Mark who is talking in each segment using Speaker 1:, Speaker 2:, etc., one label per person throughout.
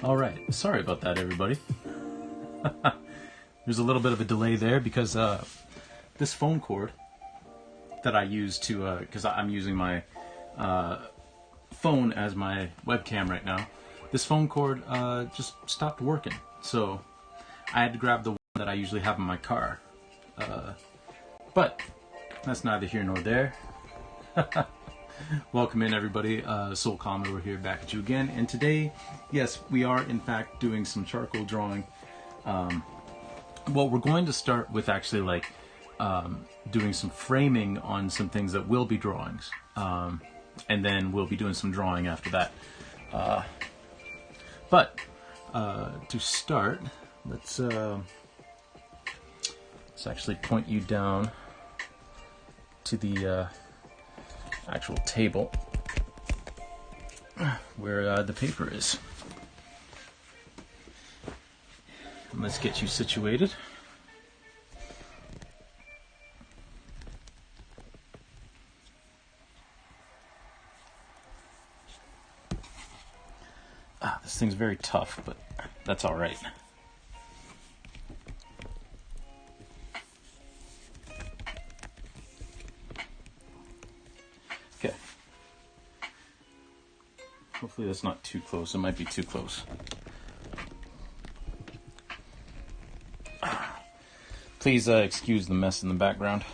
Speaker 1: Alright, sorry about that everybody. There's a little bit of a delay there because this phone cord that I use to, because I'm using my phone as my webcam right now, this phone cord just stopped working. So I had to grab the one that I usually have in my car. But that's neither here nor there. Welcome in everybody, Soul Commodore here back at you again, and today, yes, we are in fact doing some charcoal drawing. Well, we're going to start with actually doing some framing on some things that will be drawings, and then we'll be doing some drawing after that. But to start, let's actually point you down to the actual table where the paper is. And let's get you situated. This thing's very tough, but that's all right. Okay. Hopefully that's not too close. It might be too close. Please excuse the mess in the background.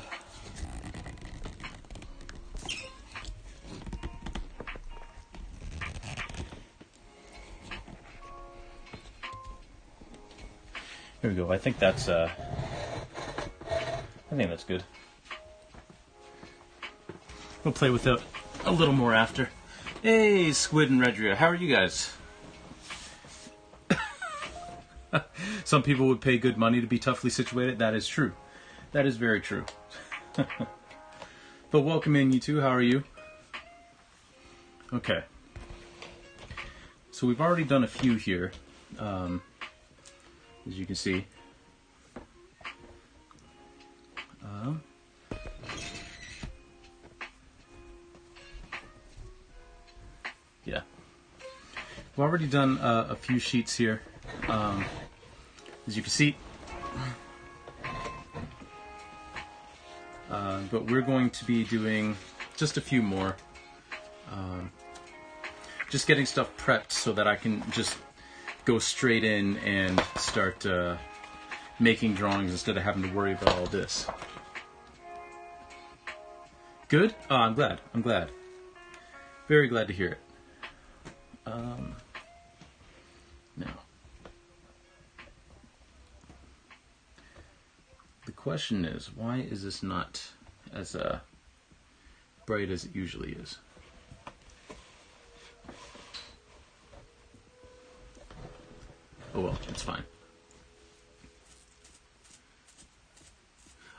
Speaker 1: Here we go. I think that's good. We'll play with it a little more after. Hey, Squid and Redria, how are you guys? Some people would pay good money to be toughly situated. That is true. That is very true. But welcome in, you two. How are you? Okay. So we've already done a few here, as you can see. Yeah. We've already done a few sheets here. As you can see, but we're going to be doing just a few more, just getting stuff prepped so that I can just go straight in and start making drawings instead of having to worry about all this. Good? Oh, I'm glad. Very glad to hear it. Now, the question is, why is this not as bright as it usually is? Oh well, it's fine.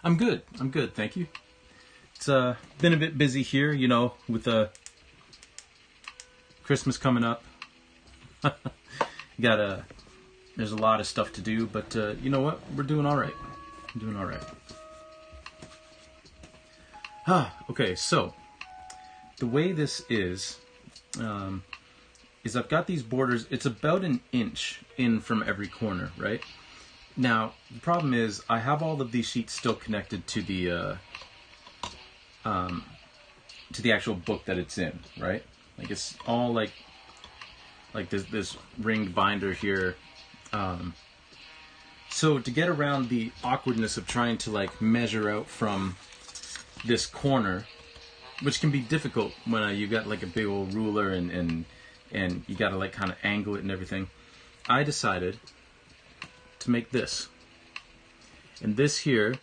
Speaker 1: I'm good, thank you. It's been a bit busy here, you know, with Christmas coming up. There's a lot of stuff to do, but you know what? We're doing all right. I'm doing all right. Okay, so the way this is I've got these borders. It's about an inch in from every corner, right? Now, the problem is I have all of these sheets still connected to the actual book that it's in, right? Like it's all like this ringed binder here. So to get around the awkwardness of trying to measure out from this corner, which can be difficult when you got a big old ruler and you got to kind of angle it and everything, I decided to make this. And this here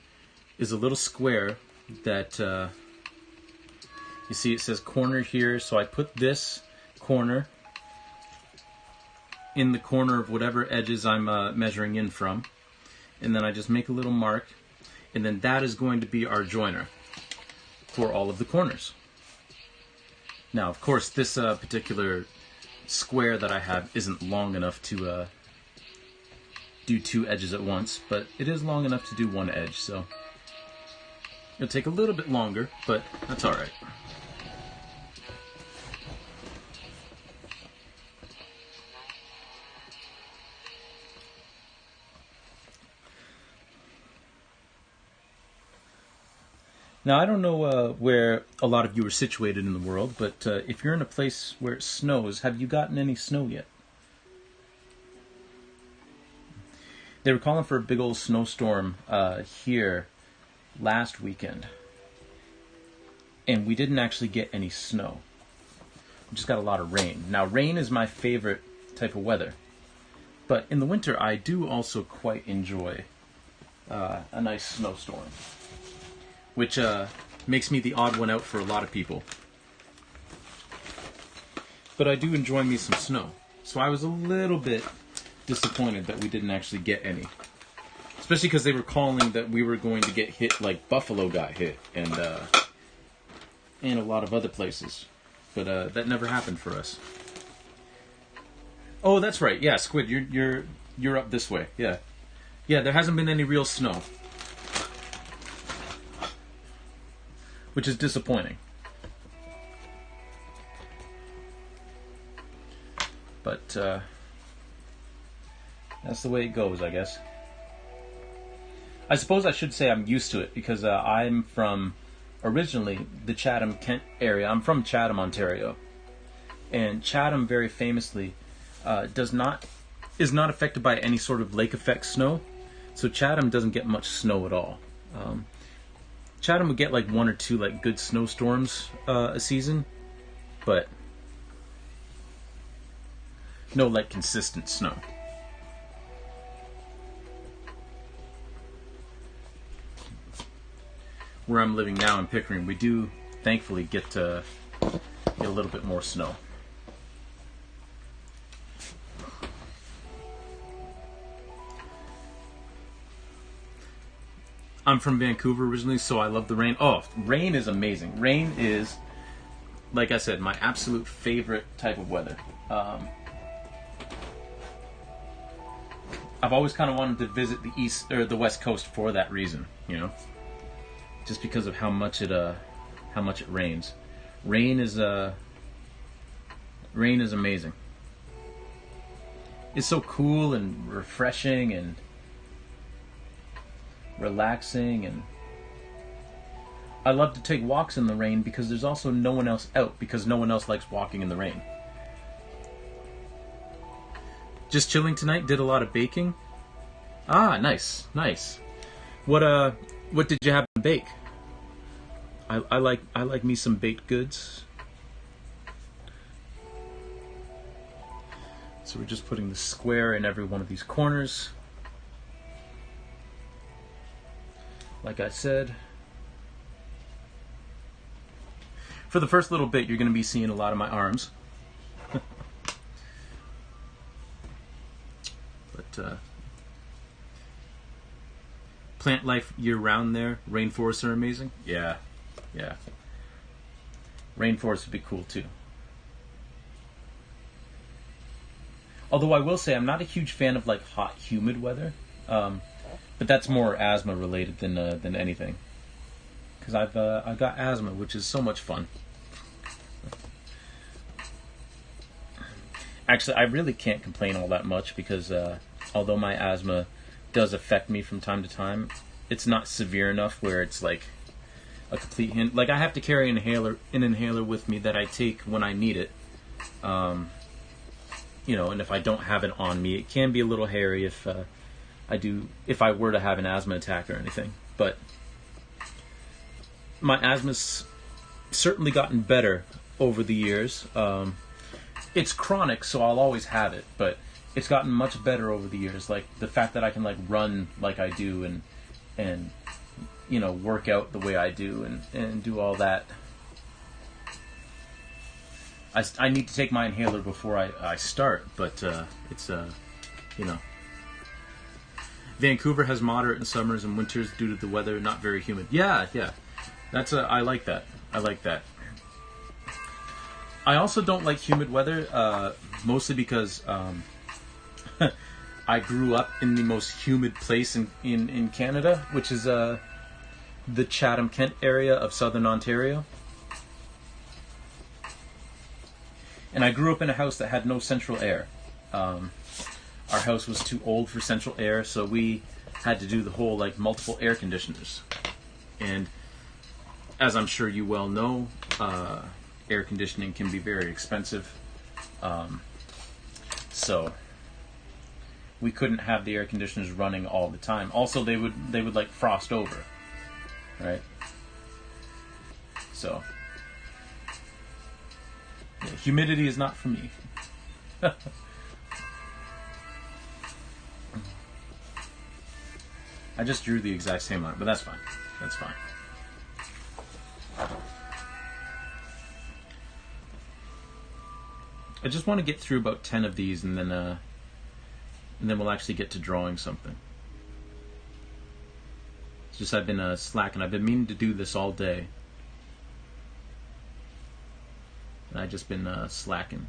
Speaker 1: is a little square that you see it says corner here, so I put this corner in the corner of whatever edges I'm measuring in from, and then I just make a little mark, and then that is going to be our joiner for all of the corners. Now, of course, this particular square that I have isn't long enough to do two edges at once, but it is long enough to do one edge, so it'll take a little bit longer, but that's all right. Now, I don't know where a lot of you are situated in the world, but if you're in a place where it snows, have you gotten any snow yet? They were calling for a big old snowstorm here last weekend, and we didn't actually get any snow. We just got a lot of rain. Now, rain is my favorite type of weather, but in the winter, I do also quite enjoy a nice snowstorm, which makes me the odd one out for a lot of people. But I do enjoy me some snow. So I was a little bit disappointed that we didn't actually get any. Especially because they were calling that we were going to get hit like Buffalo got hit and a lot of other places. But that never happened for us. Oh, that's right. Yeah, Squid, you're up this way. Yeah. Yeah, there hasn't been any real snow. Which is disappointing. But that's the way it goes, I guess. I suppose I should say I'm used to it because I'm from originally the Chatham-Kent area. I'm from Chatham, Ontario. And Chatham very famously is not affected by any sort of lake effect snow. So Chatham doesn't get much snow at all. Chatham would get like one or two like good snowstorms a season, but no like consistent snow. Where I'm living now in Pickering, we do thankfully get a little bit more snow. I'm from Vancouver originally, so I love the rain. Oh, rain is amazing. Rain is, like I said, my absolute favorite type of weather. I've always kind of wanted to visit the east or the west coast for that reason, you know, just because of how much it rains. Rain is amazing. It's so cool and refreshing and relaxing, and I love to take walks in the rain because there's also no one else out because no one else likes walking in the rain. Just chilling tonight, did a lot of baking. Ah, nice. What did you have to bake? I like me some baked goods. So we're just putting the square in every one of these corners. Like I said, for the first little bit, you're going to be seeing a lot of my arms. But plant life year-round there. Rainforests are amazing. Yeah. Rainforests would be cool too. Although I will say I'm not a huge fan of like hot, humid weather. But that's more asthma related than anything. Because I've got asthma, which is so much fun. Actually, I really can't complain all that much because although my asthma does affect me from time to time, it's not severe enough where it's like a complete hint. Like I have to carry an inhaler with me that I take when I need it. You know, and if I don't have it on me, it can be a little hairy if I were to have an asthma attack or anything. But my asthma's certainly gotten better over the years. It's chronic, so I'll always have it, but it's gotten much better over the years. Like the fact that I can like run like I do and you know, work out the way I do and do all that. I need to take my inhaler before I start, but it's you know. Vancouver has moderate in summers and winters due to the weather, not very humid. Yeah. That's I like that. I also don't like humid weather, mostly because I grew up in the most humid place in Canada, which is the Chatham-Kent area of southern Ontario. And I grew up in a house that had no central air. Our house was too old for central air, so we had to do the whole like multiple air conditioners. And as I'm sure you well know, air conditioning can be very expensive. So we couldn't have the air conditioners running all the time. Also, they would like frost over, right? So yeah, humidity is not for me. I just drew the exact same line, but that's fine. That's fine. I just want to get through about 10 of these, and then we'll actually get to drawing something. It's just I've been slacking. I've been meaning to do this all day, and I've just been slacking.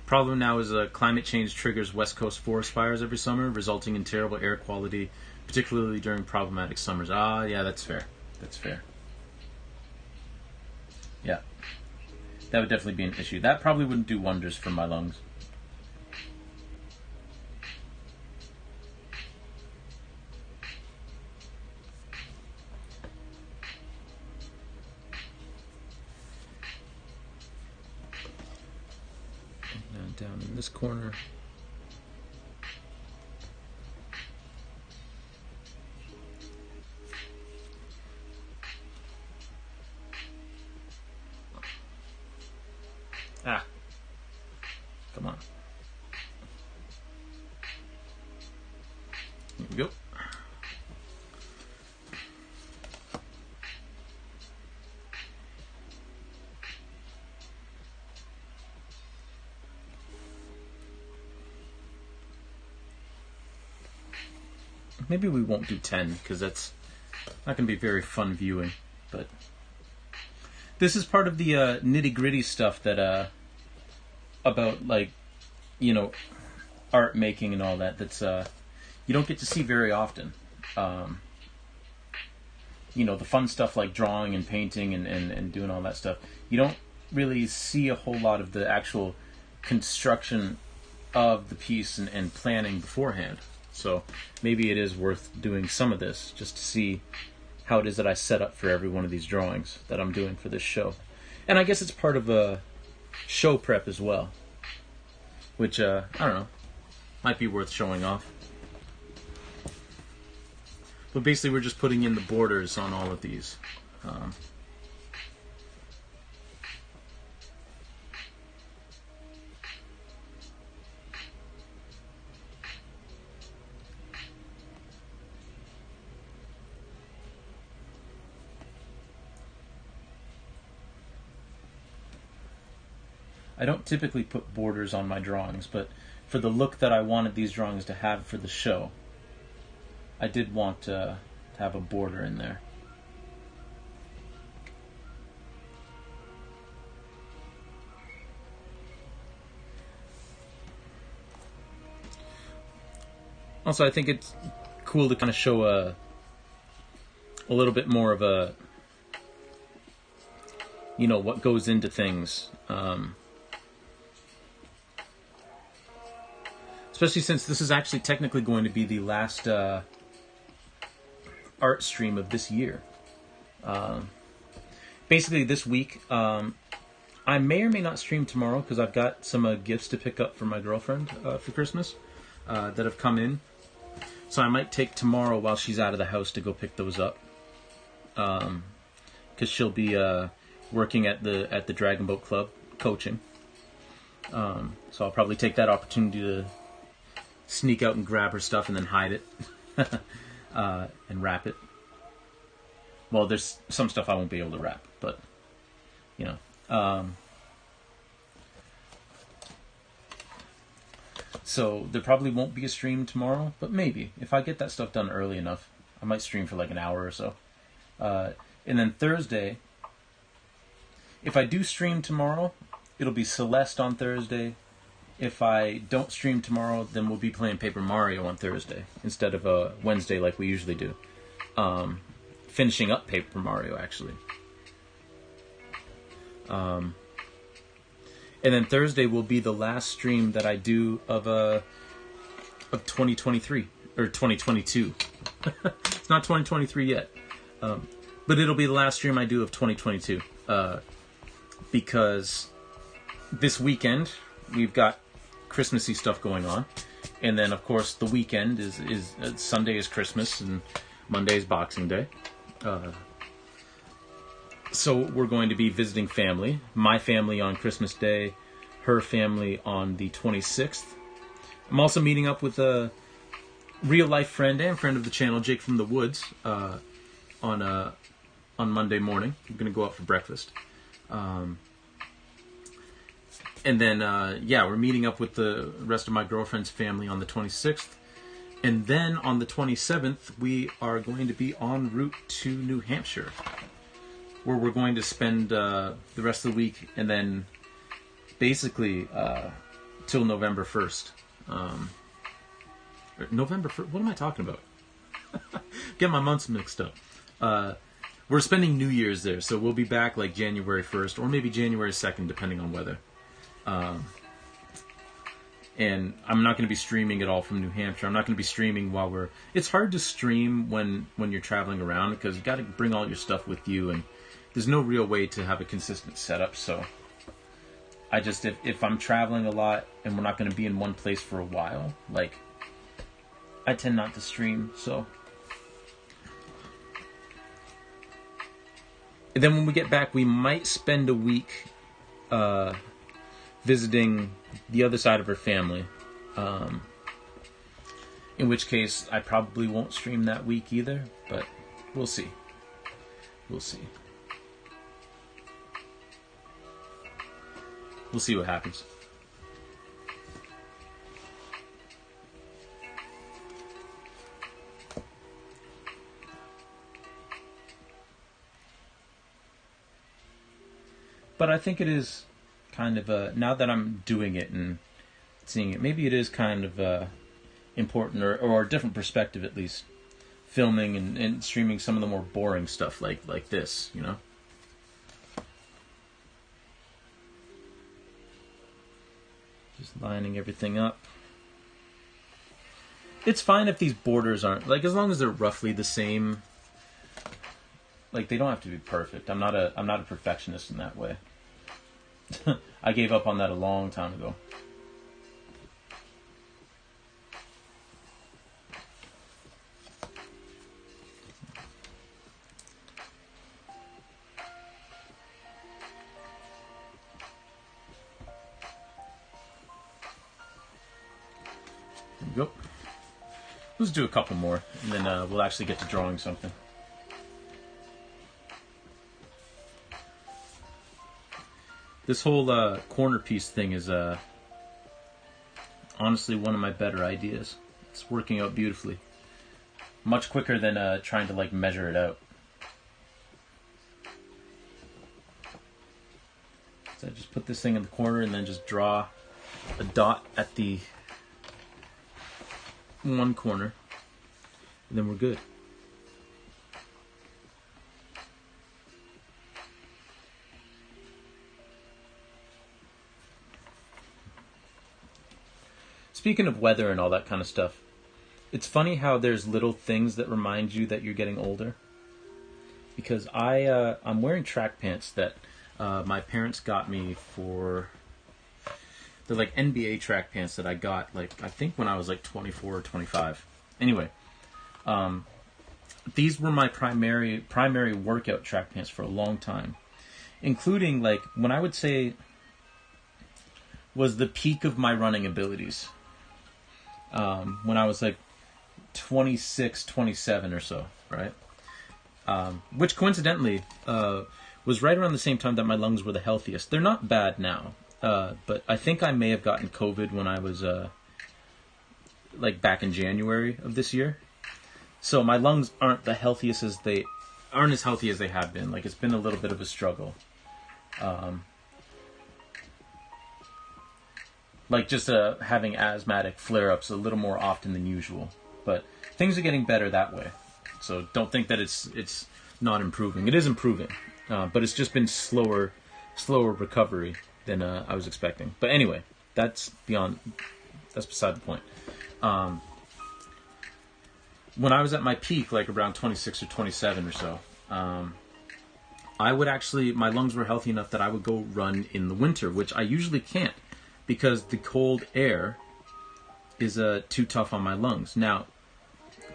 Speaker 1: Problem now is climate change triggers West Coast forest fires every summer, resulting in terrible air quality, particularly during problematic summers. Ah, yeah, that's fair. That's fair. Yeah. That would definitely be an issue. That probably wouldn't do wonders for my lungs. And down in this corner. Ah. Come on. Here we go. Maybe we won't do 10 because that's not going to be very fun viewing. But this is part of the nitty-gritty stuff that about, like, you know, art making and all that. That's you don't get to see very often. You know, the fun stuff like drawing and painting and doing all that stuff. You don't really see a whole lot of the actual construction of the piece and planning beforehand. So maybe it is worth doing some of this just to see how it is that I set up for every one of these drawings that I'm doing for this show. And I guess it's part of a show prep as well, which, I don't know, might be worth showing off. But basically we're just putting in the borders on all of these. I don't typically put borders on my drawings, but for the look that I wanted these drawings to have for the show, I did want to have a border in there. Also, I think it's cool to kind of show a little bit more of a, you know, what goes into things. Especially since this is actually technically going to be the last art stream of this year. Basically this week, I may or may not stream tomorrow because I've got some gifts to pick up for my girlfriend for Christmas that have come in. So I might take tomorrow while she's out of the house to go pick those up. Because she'll be working at the Dragon Boat Club coaching. So I'll probably take that opportunity to sneak out and grab her stuff and then hide it and wrap it. Well, there's some stuff I won't be able to wrap, but you know. So there probably won't be a stream tomorrow, but maybe if I get that stuff done early enough, I might stream for like an hour or so. And then Thursday, if I do stream tomorrow, it'll be Celeste on Thursday. If I don't stream tomorrow, then we'll be playing Paper Mario on Thursday instead of Wednesday like we usually do. Finishing up Paper Mario, actually. And then Thursday will be the last stream that I do of 2023 or 2022. It's not 2023 yet. But it'll be the last stream I do of 2022. Because this weekend, we've got Christmassy stuff going on. And then, of course, the weekend is Sunday is Christmas and Monday is Boxing Day. So we're going to be visiting family. My family on Christmas Day, her family on the 26th. I'm also meeting up with a real-life friend and friend of the channel, Jake from the Woods, on Monday morning. We're going to go out for breakfast. And then, we're meeting up with the rest of my girlfriend's family on the 26th. And then on the 27th, we are going to be en route to New Hampshire, where we're going to spend the rest of the week and then basically till November 1st. November 1st? What am I talking about? Get my months mixed up. We're spending New Year's there, so we'll be back like January 1st or maybe January 2nd, depending on weather. And I'm not going to be streaming at all from New Hampshire. I'm not going to be streaming while we're... It's hard to stream when you're traveling around because you got to bring all your stuff with you, and there's no real way to have a consistent setup. So I just, if I'm traveling a lot and we're not going to be in one place for a while, like, I tend not to stream. So and then when we get back, we might spend a week visiting the other side of her family, in which case I probably won't stream that week either, but we'll see. We'll see. We'll see what happens. But I think it is kind of now that I'm doing it and seeing it, maybe it is kind of important or a different perspective, at least, filming and streaming some of the more boring stuff like this, you know? Just lining everything up. It's fine if these borders aren't, like, as long as they're roughly the same. Like, they don't have to be perfect. I'm not a perfectionist in that way. I gave up on that a long time ago. There we go. Let's do a couple more, and then we'll actually get to drawing something. This whole corner piece thing is honestly one of my better ideas. It's working out beautifully. Much quicker than trying to like measure it out. So I just put this thing in the corner and then just draw a dot at the one corner, and then we're good. Speaking of weather and all that kind of stuff, it's funny how there's little things that remind you that you're getting older. Because I'm wearing track pants that my parents got me for... They're like NBA track pants that I got, like, I think when I was like 24 or 25. Anyway, these were my primary workout track pants for a long time. Including, like, when I would say was the peak of my running abilities. When I was like 26, 27 or so, right? Which coincidentally was right around the same time that my lungs were the healthiest. They're not bad now, but I think I may have gotten COVID when I was like back in January of this year. So my lungs aren't as healthy as they have been. Like, it's been a little bit of a struggle. Like just having asthmatic flare-ups a little more often than usual. But things are getting better that way. So don't think that it's not improving. It is improving, but it's just been slower recovery than I was expecting. But anyway, that's beside the point. When I was at my peak, like around 26 or 27 or so, I would actually, my lungs were healthy enough that I would go run in the winter, which I usually can't because the cold air is too tough on my lungs. Now,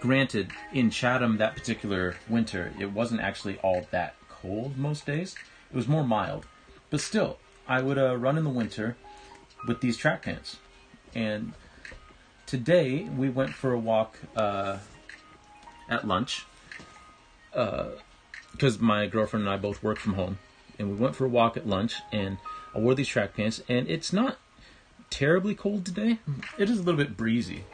Speaker 1: granted, in Chatham that particular winter, it wasn't actually all that cold most days. It was more mild. But still, I would run in the winter with these track pants. And today, we went for a walk at lunch. Because my girlfriend and I both work from home. And we went for a walk at lunch, and I wore these track pants. And it's not terribly cold today. It is a little bit breezy.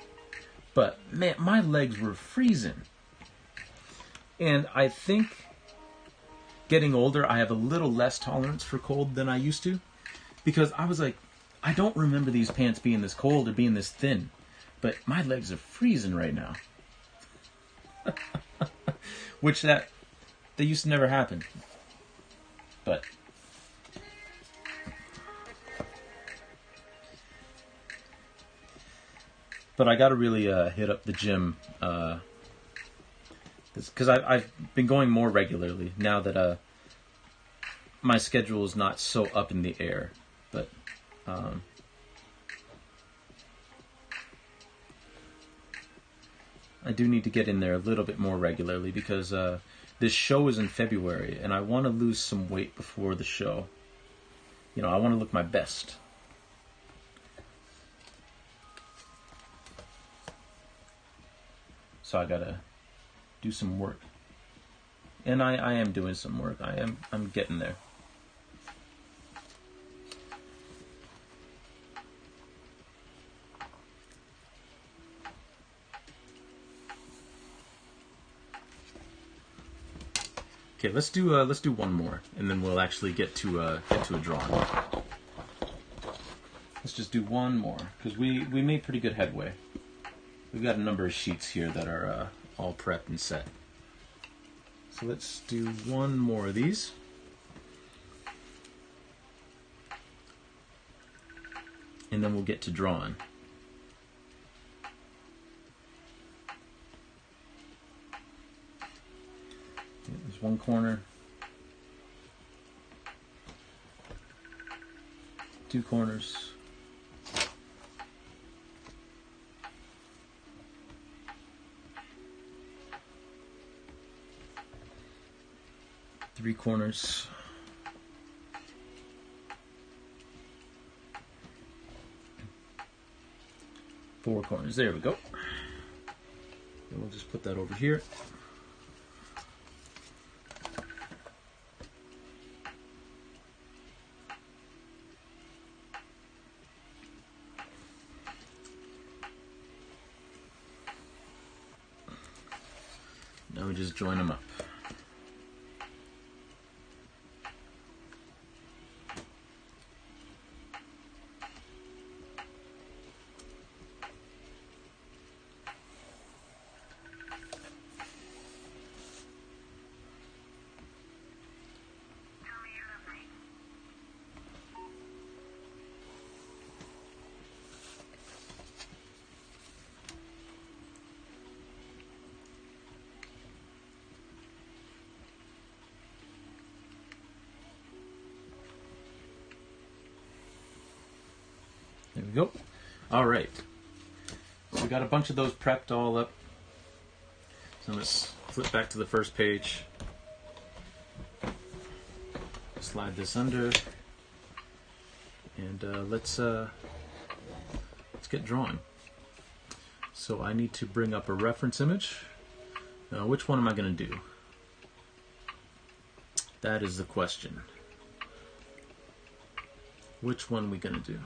Speaker 1: But, man, my legs were freezing. And I think getting older, I have a little less tolerance for cold than I used to. Because I was like, I don't remember these pants being this cold or being this thin. But my legs are freezing right now. Which that used to never happen. But I got to really hit up the gym because I've been going more regularly now that my schedule is not so up in the air. But I do need to get in there a little bit more regularly because this show is in February and I want to lose some weight before the show. You know, I want to look my best. So I gotta do some work. And I am doing some work. I'm getting there. Okay, let's do one more, and then we'll actually get to a drawing. Let's just do one more because we made pretty good headway. We've got a number of sheets here that are all prepped and set. So let's do one more of these. And then we'll get to drawing. There's one corner. Two corners. Three corners. Four corners. There we go. And we'll just put that over here. Now we just join them up. There we go. All right. So we got a bunch of those prepped all up. So let's flip back to the first page. Slide this under, and let's get drawing. So I need to bring up a reference image. Now, which one am I going to do? That is the question. Which one are we going to do?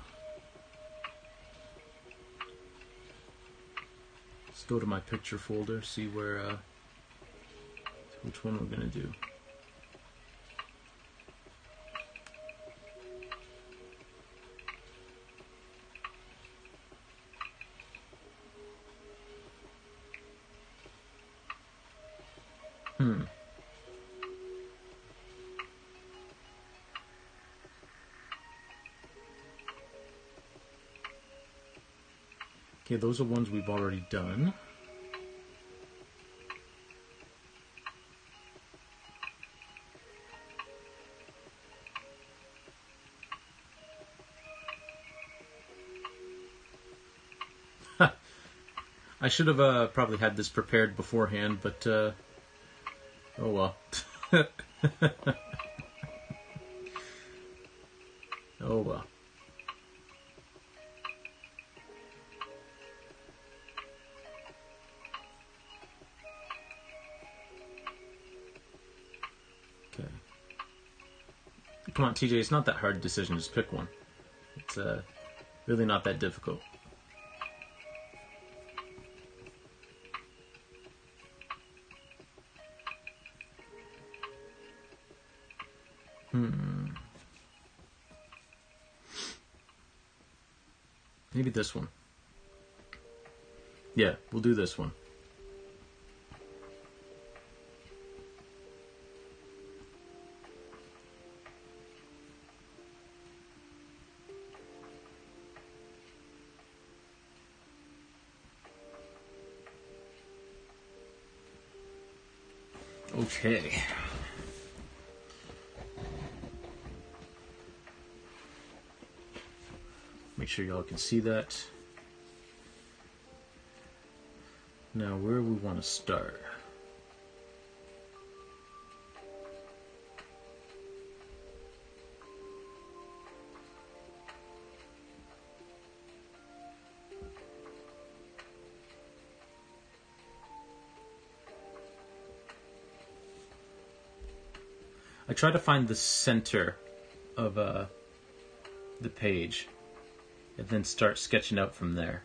Speaker 1: Let's go to my picture folder, see where, which one we're going to do. Okay, those are ones we've already done. I should have probably had this prepared beforehand, but oh well. Oh well. Okay. Come on, TJ, it's not that hard a decision, just pick one. It's really not that difficult. Maybe this one. Yeah, we'll do this one. Okay. Make sure y'all can see that. Now, where we want to start? I try to find the center of the page and then start sketching out from there.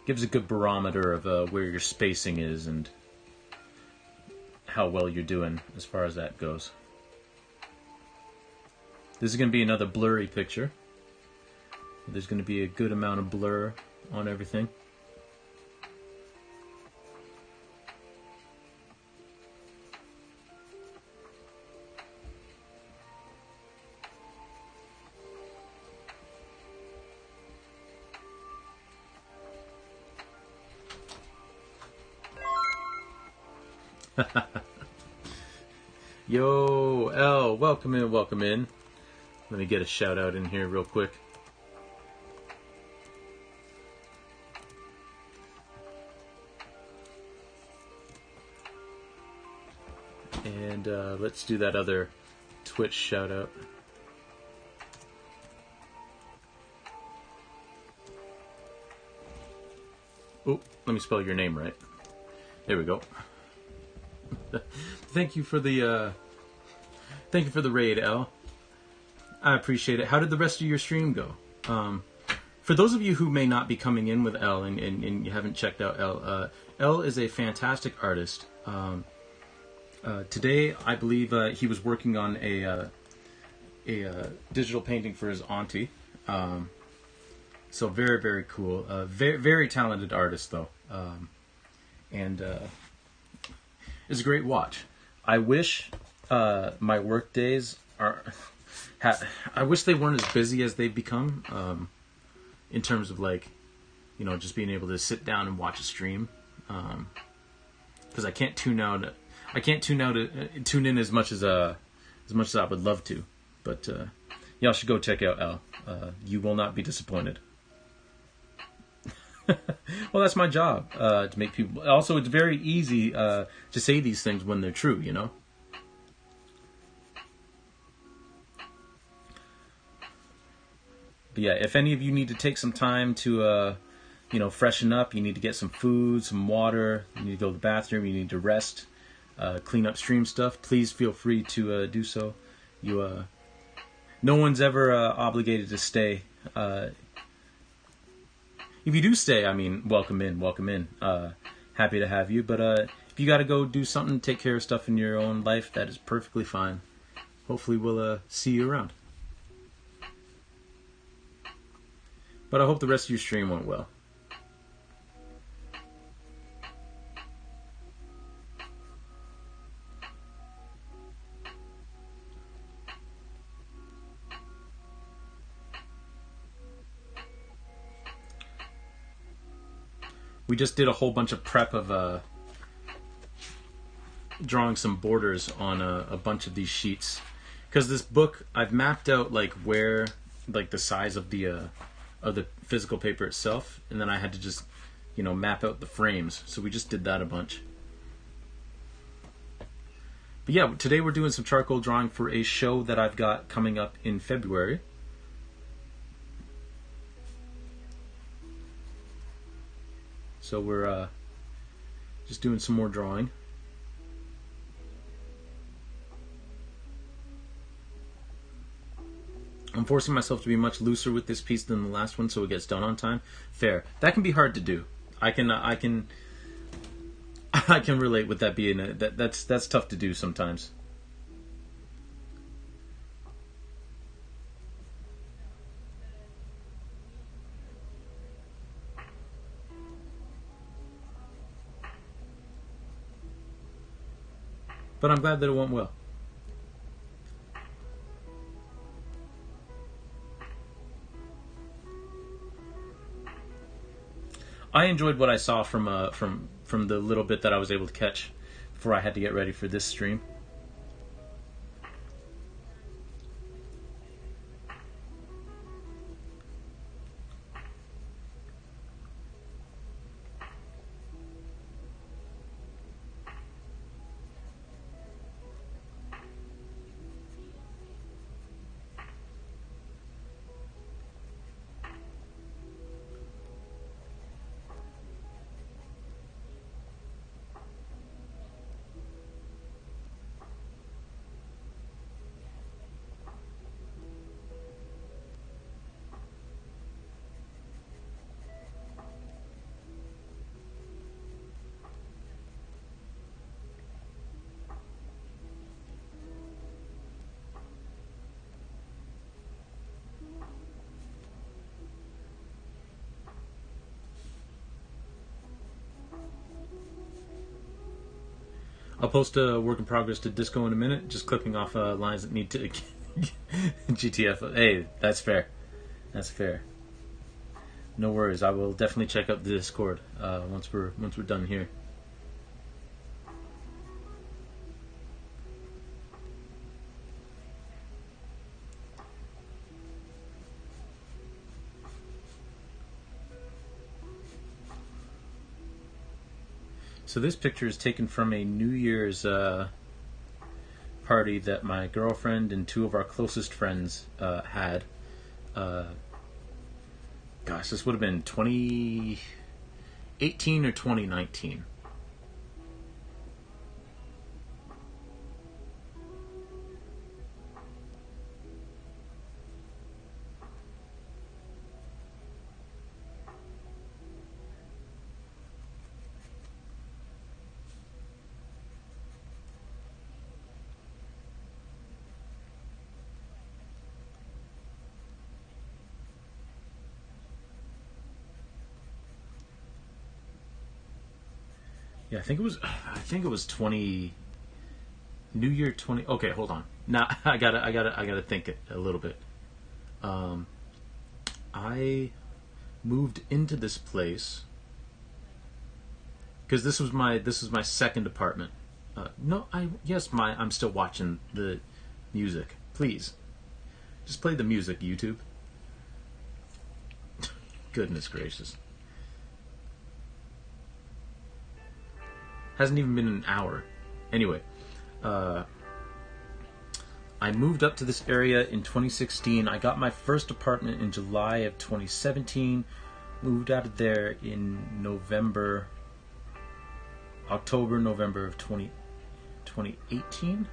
Speaker 1: Gives a good barometer of where your spacing is and how well you're doing as far as that goes. This is going to be another blurry picture. There's going to be a good amount of blur on everything. Yo, L, welcome in, welcome in. Let me get a shout out in here real quick. And let's do that other Twitch shout out. Oh, let me spell your name right. There we go. Thank you for the raid, L. I appreciate it. How did the rest of your stream go? For those of you who may not be coming in with L and you haven't checked out L, L is a fantastic artist. Today, I believe he was working on a digital painting for his auntie. So very, very cool. Very, very talented artist, though. And it's a great watch. I wish my work days are... I wish they weren't as busy as they've become, in terms of just being able to sit down and watch a stream, because I can't tune in as much as I would love to. But y'all should go check out L. You will not be disappointed. Well, that's my job, to make people. Also, it's very easy to say these things when they're true, you know. But yeah, if any of you need to take some time to, freshen up, you need to get some food, some water, you need to go to the bathroom, you need to rest, clean up stream stuff, please feel free to do so. No one's ever obligated to stay. If you do stay, I mean, welcome in, welcome in. Happy to have you. But if you got to go do something, take care of stuff in your own life, that is perfectly fine. Hopefully we'll see you around. But I hope the rest of your stream went well. We just did a whole bunch of prep of drawing some borders on a bunch of these sheets, because this book I've mapped out like where, like the size of the physical paper itself, and then I had to just, you know, map out the frames. So we just did that a bunch. But yeah, today we're doing some charcoal drawing for a show that I've got coming up in February. So we're just doing some more drawing. I'm forcing myself to be much looser with this piece than the last one, so it gets done on time. Fair. That can be hard to do. I can relate with that being that's tough to do sometimes. But I'm glad that it went well. I enjoyed what I saw from the little bit that I was able to catch before I had to get ready for this stream. I'll post a work in progress to Disco in a minute, just clipping off lines that need to GTF. Hey, that's fair. That's fair. No worries. I will definitely check out the Discord once we're done here. So this picture is taken from a New Year's party that my girlfriend and two of our closest friends had. Gosh, this would have been 2018 or 2019. Yeah, I think it was 20 New Year 20. Okay, hold on. Now I gotta think it a little bit. I moved into this place because this was my second apartment. No, I'm still watching the music. Please, just play the music, YouTube. Goodness gracious. Hasn't even been an hour. Anyway, I moved up to this area in 2016. I got my first apartment in July of 2017. Moved out of there in October, November of 2018.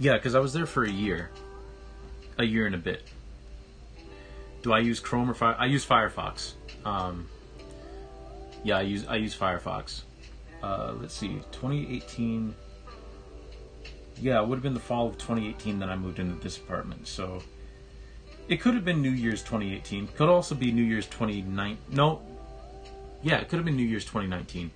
Speaker 1: Yeah, because I was there for a year and a bit. Do I use Chrome or Fire? I use Firefox. Yeah, I use Firefox. Let's see, 2018. Yeah, it would have been the fall of 2018 that I moved into this apartment. So it could have been New Year's 2018. Could also be New Year's 2019. No. Yeah, it could have been New Year's 2019.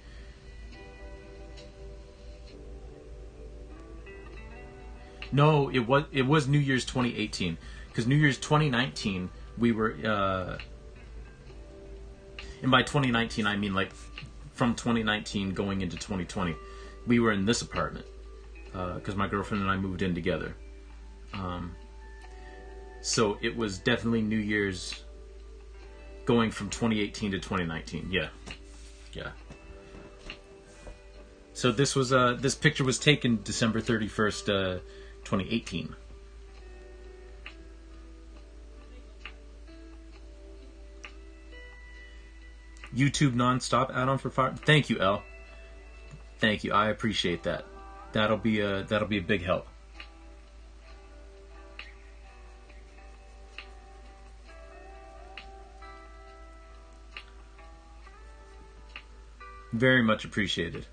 Speaker 1: No, it was New Year's 2018 because New Year's 2019 we were, and by 2019 I mean like from 2019 going into 2020, we were in this apartment because my girlfriend and I moved in together. So it was definitely New Year's going from 2018 to 2019. Yeah. So this was this picture was taken December 31st, 2018. YouTube nonstop add-on for Fire. Thank you, L. Thank you. I appreciate that. That'll be a big help. Very much appreciated.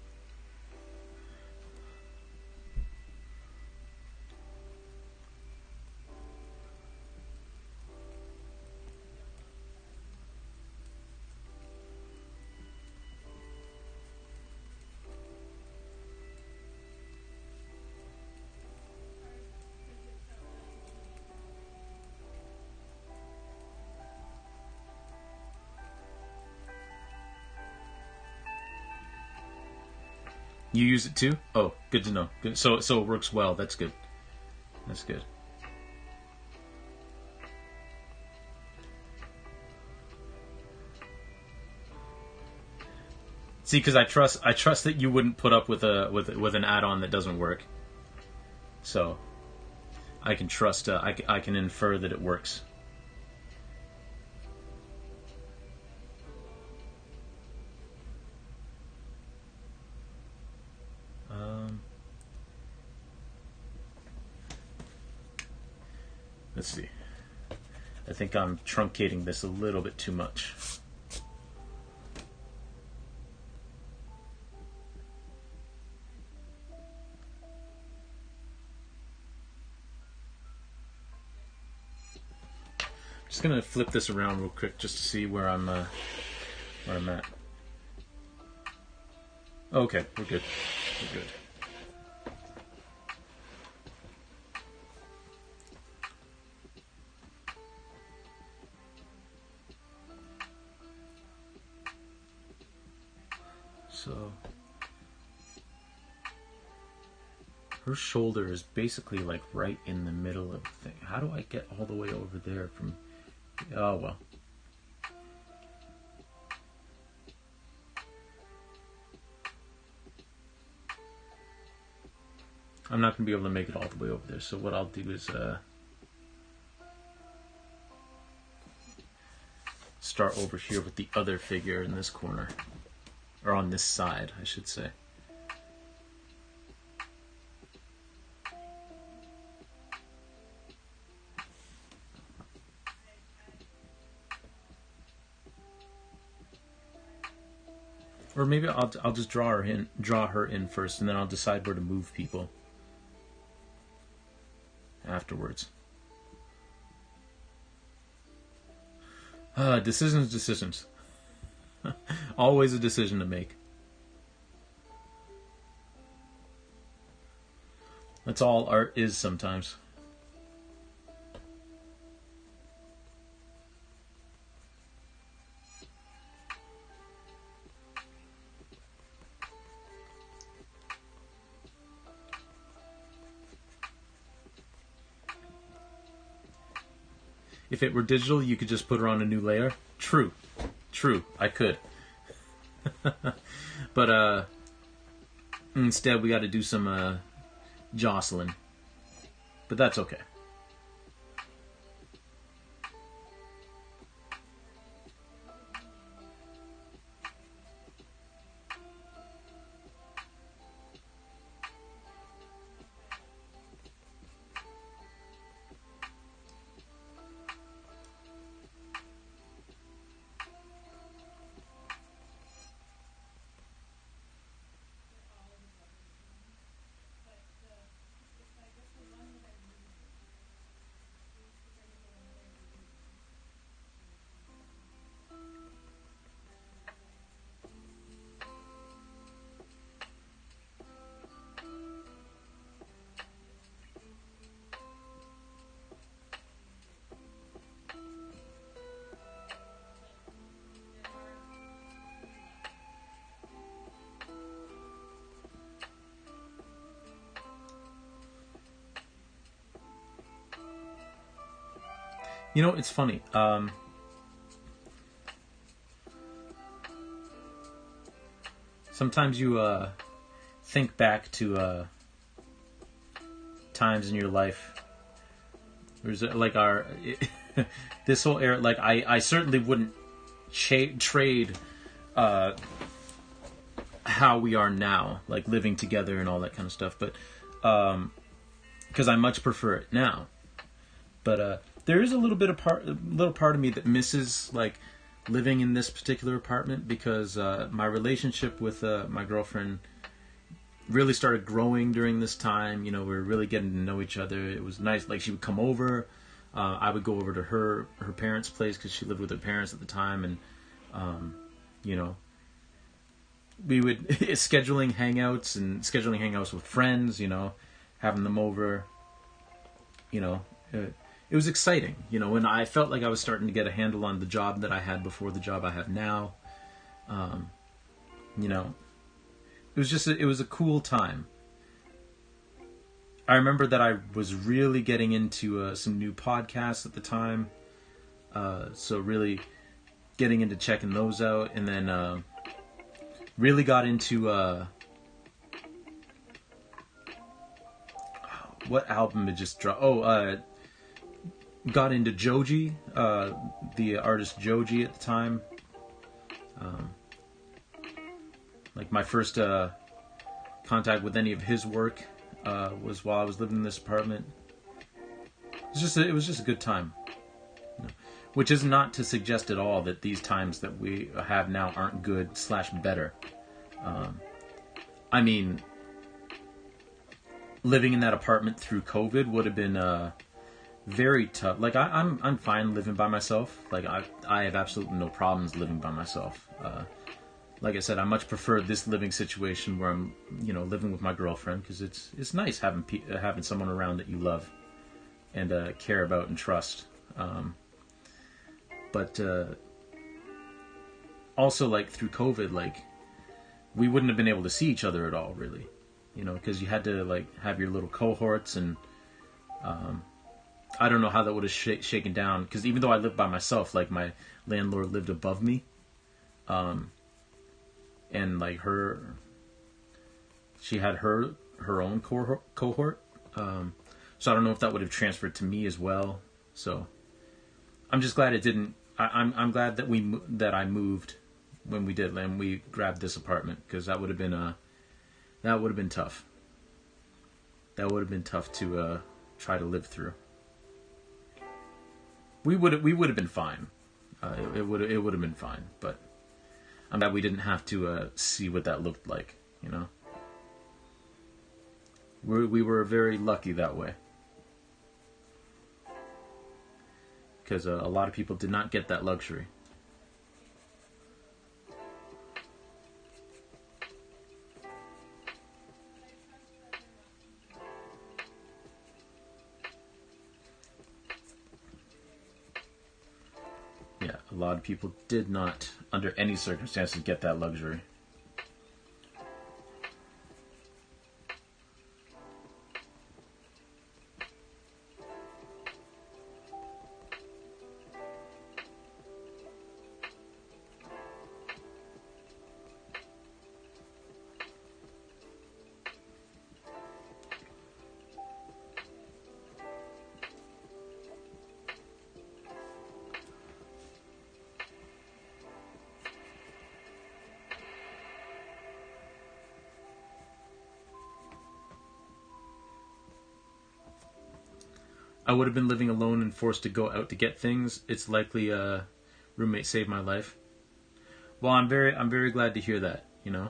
Speaker 1: You use it too? Oh, good to know. Good. So it works well. That's good. That's good. See, because I trust that you wouldn't put up with an add-on that doesn't work. So I can trust. I can infer that it works. Let's see. I think I'm truncating this a little bit too much. Just gonna flip this around real quick just to see where I'm at. Okay, we're good. We're good. So her shoulder is basically like right in the middle of the thing. How do I get all the way over there from? Oh well. I'm not gonna be able to make it all the way over there. So what I'll do is start over here with the other figure in this corner. Or on this side, I should say. Or maybe I'll just draw her in first, and then I'll decide where to move people afterwards. Decisions. Always a decision to make. That's all art is sometimes. If it were digital, you could just put her on a new layer. True, I could. But instead we got to do some jostling. But that's okay. You know, it's funny. Sometimes you think back to times in your life. There's like this whole era. Like I certainly wouldn't trade how we are now, like living together and all that kind of stuff. But because I much prefer it now. But there is a little part of me that misses like living in this particular apartment, because my relationship with my girlfriend really started growing during this time. You know, we were really getting to know each other. It was nice. Like, she would come over. I would go over to her parents' place because she lived with her parents at the time. And, you know, we would scheduling hangouts with friends, you know, having them over, you know. It was exciting, you know, and I felt like I was starting to get a handle on the job that I had before the job I have now. You know, it was a cool time. I remember that I was really getting into some new podcasts at the time. So really getting into checking those out. And then really got into... what album had just dropped? Got into Joji, the artist Joji at the time. Like, my first contact with any of his work was while I was living in this apartment. It was just a good time. You know? Which is not to suggest at all that these times that we have now aren't good / better. I mean, living in that apartment through COVID would have been very tough. Like, I'm fine living by myself. Like, I have absolutely no problems living by myself. Like I said, I much prefer this living situation where I'm, you know, living with my girlfriend, because it's nice having someone around that you love and care about and trust. But also, like, through COVID, like, we wouldn't have been able to see each other at all, really, you know, because you had to, like, have your little cohorts. And I don't know how that would have shaken down, because even though I lived by myself, like, my landlord lived above me, and like she had her own cohort, so I don't know if that would have transferred to me as well. So I'm just glad it didn't. I'm glad that I moved when we did, and we grabbed this apartment, because that would have been tough. That would have been tough to try to live through. We would have been fine. It would have been fine, but I'm glad we didn't have to see what that looked like. You know, we were very lucky that way, because a lot of people did not get that luxury. Yeah, a lot of people did not, under any circumstances, get that luxury. I would have been living alone and forced to go out to get things. It's likely a roommate saved my life. Well, I'm very glad to hear that, you know.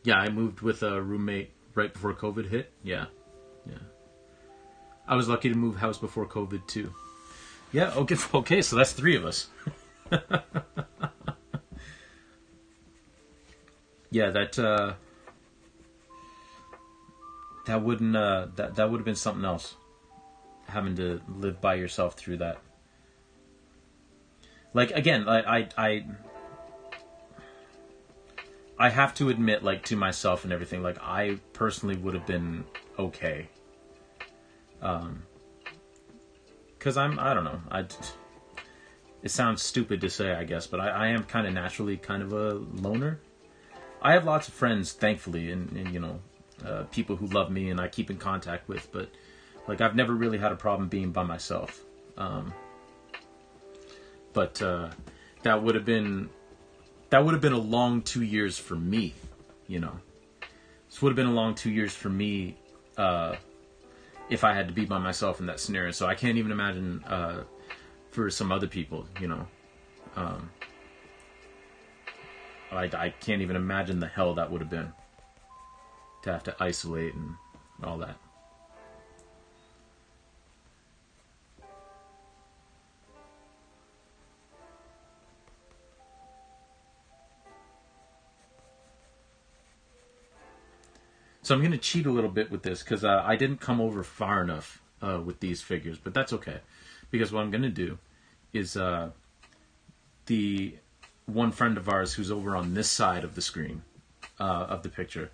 Speaker 1: Yeah, I moved with a roommate right before COVID hit. Yeah. I was lucky to move house before COVID too. Yeah, okay, so that's 3 of us. Yeah, that wouldn't that would have been something else, having to live by yourself through that. Like, again, I have to admit, like, to myself and everything, like, I personally would have been okay Because I don't know, it sounds stupid to say, I guess, but I am kind of naturally kind of a loner. I have lots of friends, thankfully, and you know, people who love me and I keep in contact with, but like I've never really had a problem being by myself. But that would have been a long 2 years for me, you know. This would have been a long 2 years for me if I had to be by myself in that scenario. So I can't even imagine for some other people, you know. I can't even imagine the hell that would have been to have to isolate and all that. So I'm going to cheat a little bit with this because I didn't come over far enough with these figures, but that's okay. Because what I'm going to do is the one friend of ours who's over on this side of the screen of the picture,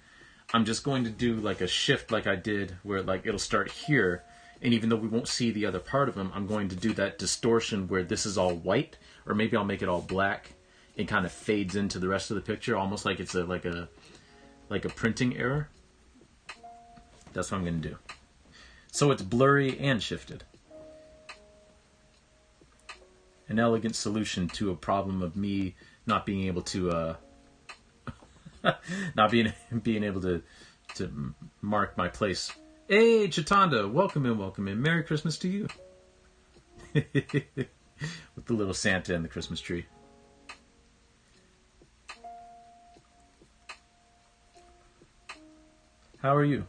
Speaker 1: I'm just going to do like a shift like I did where like it'll start here, and even though we won't see the other part of him, I'm going to do that distortion where this is all white, or maybe I'll make it all black. It kind of fades into the rest of the picture, almost like it's like a printing error. That's what I'm going to do. So it's blurry and shifted. An elegant solution to a problem of me not being able to not being able to mark my place. Hey, Chitanda, welcome in. Merry Christmas to you. With the little Santa and the Christmas tree. How are you?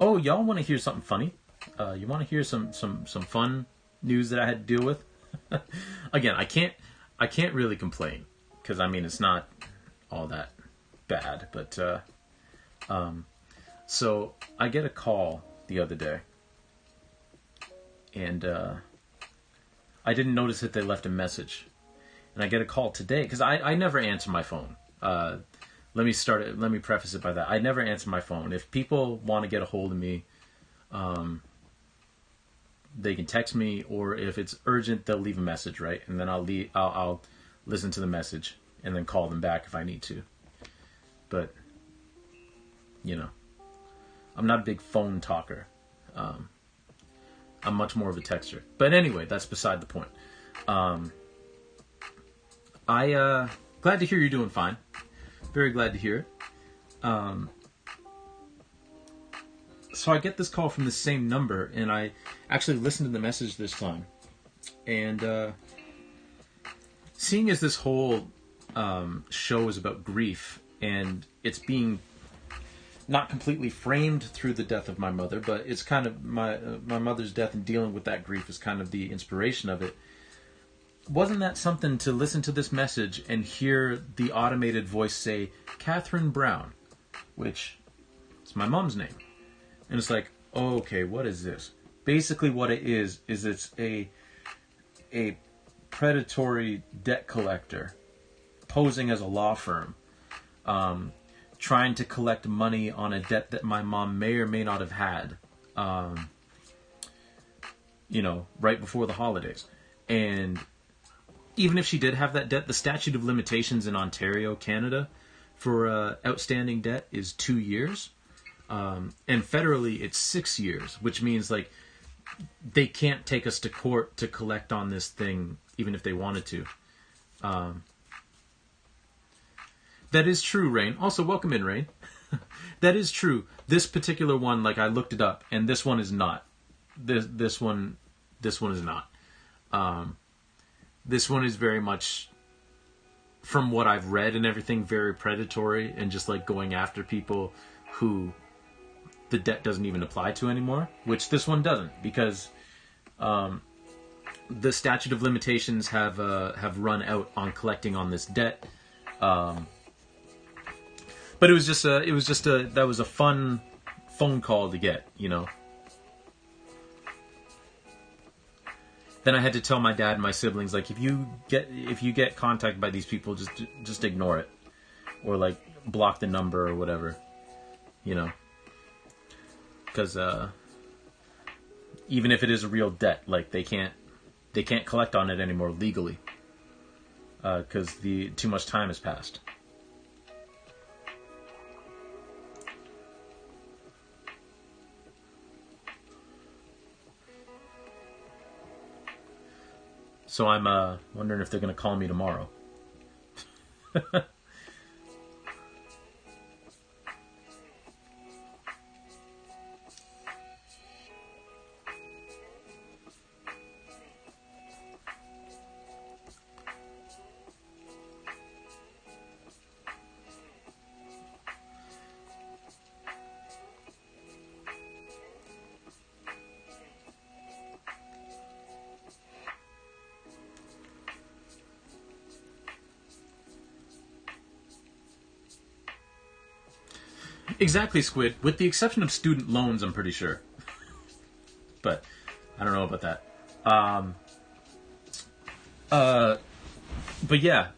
Speaker 1: Oh, y'all want to hear something funny? You want to hear some fun news that I had to deal with? Again, I can't really complain because I mean it's not all that bad, but so I get a call the other day, and I didn't notice that they left a message, and I get a call today because I never answer my phone. Let me preface it by that. I never answer my phone. If people want to get a hold of me, they can text me, or if it's urgent, they'll leave a message, right? And then I'll listen to the message and then call them back if I need to. But, you know, I'm not a big phone talker. I'm much more of a texter. But anyway, that's beside the point. Glad to hear you're doing fine. Very glad to hear it. So I get this call from the same number, and I actually listened to the message this time. And seeing as this whole show is about grief, and it's being not completely framed through the death of my mother, but it's kind of my mother's death and dealing with that grief is kind of the inspiration of it. Wasn't that something to listen to this message and hear the automated voice say, Catherine Brown, which is my mom's name. And it's like, oh, okay, what is this? Basically what it is it's a predatory debt collector posing as a law firm, trying to collect money on a debt that my mom may or may not have had, right before the holidays. And even if she did have that debt, the statute of limitations in Ontario, Canada, for outstanding debt is 2 years. And federally, it's 6 years, which means, like, they can't take us to court to collect on this thing, even if they wanted to. That is true, Rain. Also, welcome in, Rain. That is true. This particular one, like, I looked it up, and this one is not. This one is not. This one is very much, from what I've read and everything, very predatory and just like going after people who the debt doesn't even apply to anymore, which this one doesn't, because the statute of limitations have run out on collecting on this debt. But that was a fun phone call to get, you know. Then I had to tell my dad and my siblings, like, if you get contacted by these people, just ignore it, or like block the number or whatever, you know, because even if it is a real debt, like they can't collect on it anymore legally, because too much time has passed. So I'm wondering if they're going to call me tomorrow. Exactly, Squid. With the exception of student loans, I'm pretty sure. But I don't know about that. But yeah,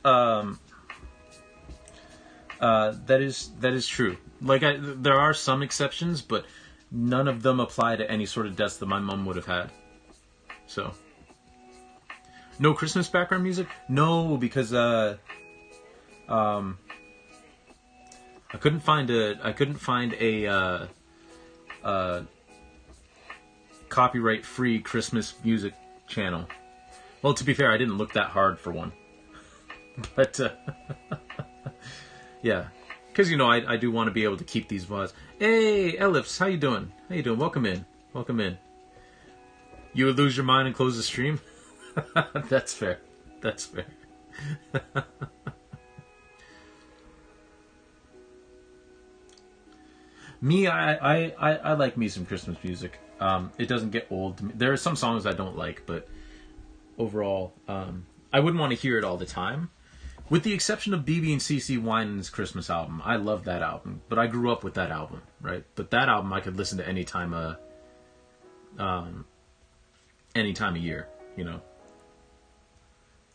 Speaker 1: that is true. Like, there are some exceptions, but none of them apply to any sort of debts that my mom would have had. So, no Christmas background music? No, because I couldn't find a copyright-free Christmas music channel. Well, to be fair, I didn't look that hard for one. But yeah, because I do want to be able to keep these vlogs. Hey, Ellipse, how you doing? How you doing? Welcome in. Welcome in. You would lose your mind and close the stream? That's fair. That's fair. Me, I like me some Christmas music. It doesn't get old to me. There are some songs I don't like, but overall, I wouldn't want to hear it all the time. With the exception of BB and CC Winans' Christmas album. I love that album, but I grew up with that album, right? But that album I could listen to any time of year, you know.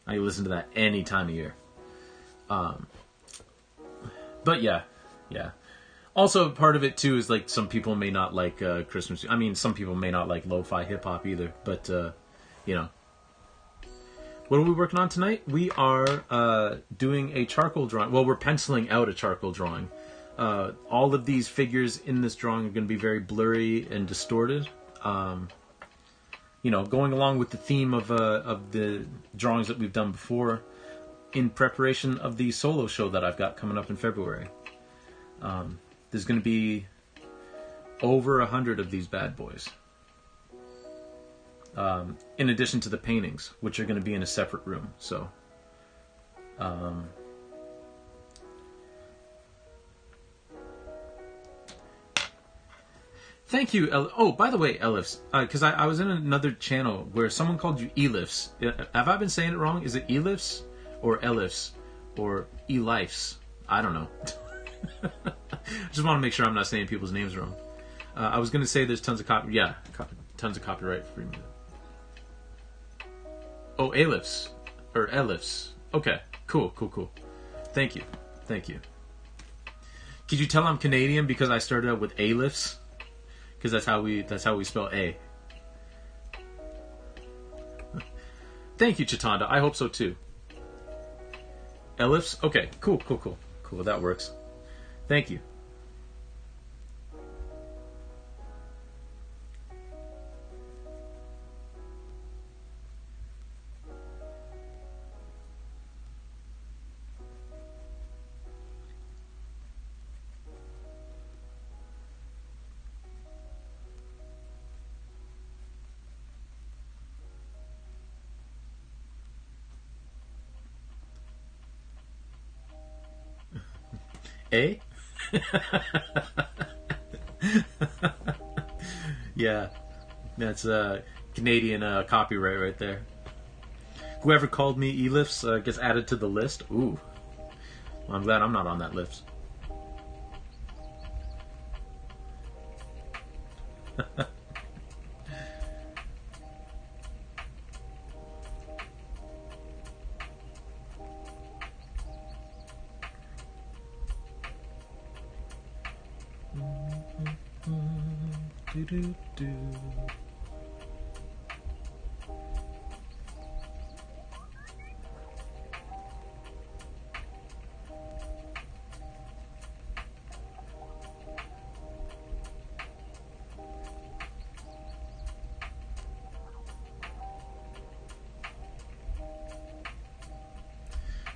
Speaker 1: I listen to that any time of year. But yeah. Also, part of it too is like some people may not like Christmas. I mean, some people may not like lo-fi hip hop either. But you know, what are we working on tonight? We are doing a charcoal drawing. Well, we're penciling out a charcoal drawing. All of these figures in this drawing are going to be very blurry and distorted. You know, going along with the theme of the drawings that we've done before, in preparation of the solo show that I've got coming up in February. There's going to be over 100 of these bad boys. In addition to the paintings, which are going to be in a separate room. So, thank you. Oh, by the way, Elifs, because I was in another channel where someone called you Elifs. Have I been saying it wrong? Is it Elifs or Elifs or Elifs? I don't know. Just want to make sure I'm not saying people's names wrong. I was going to say there's tons of tons of copyright free music. Oh, Elifs or Elifs. Okay, cool. Thank you. Could you tell I'm Canadian because I started out with Elifs? Because that's how we spell A. Thank you, Chitanda. I hope so too. Elifs. Okay, cool. That works. Thank you. A? Yeah, that's Canadian copyright right there. Whoever called me Elifs gets added to the list. Ooh, well, I'm glad I'm not on that list. Do-do-do.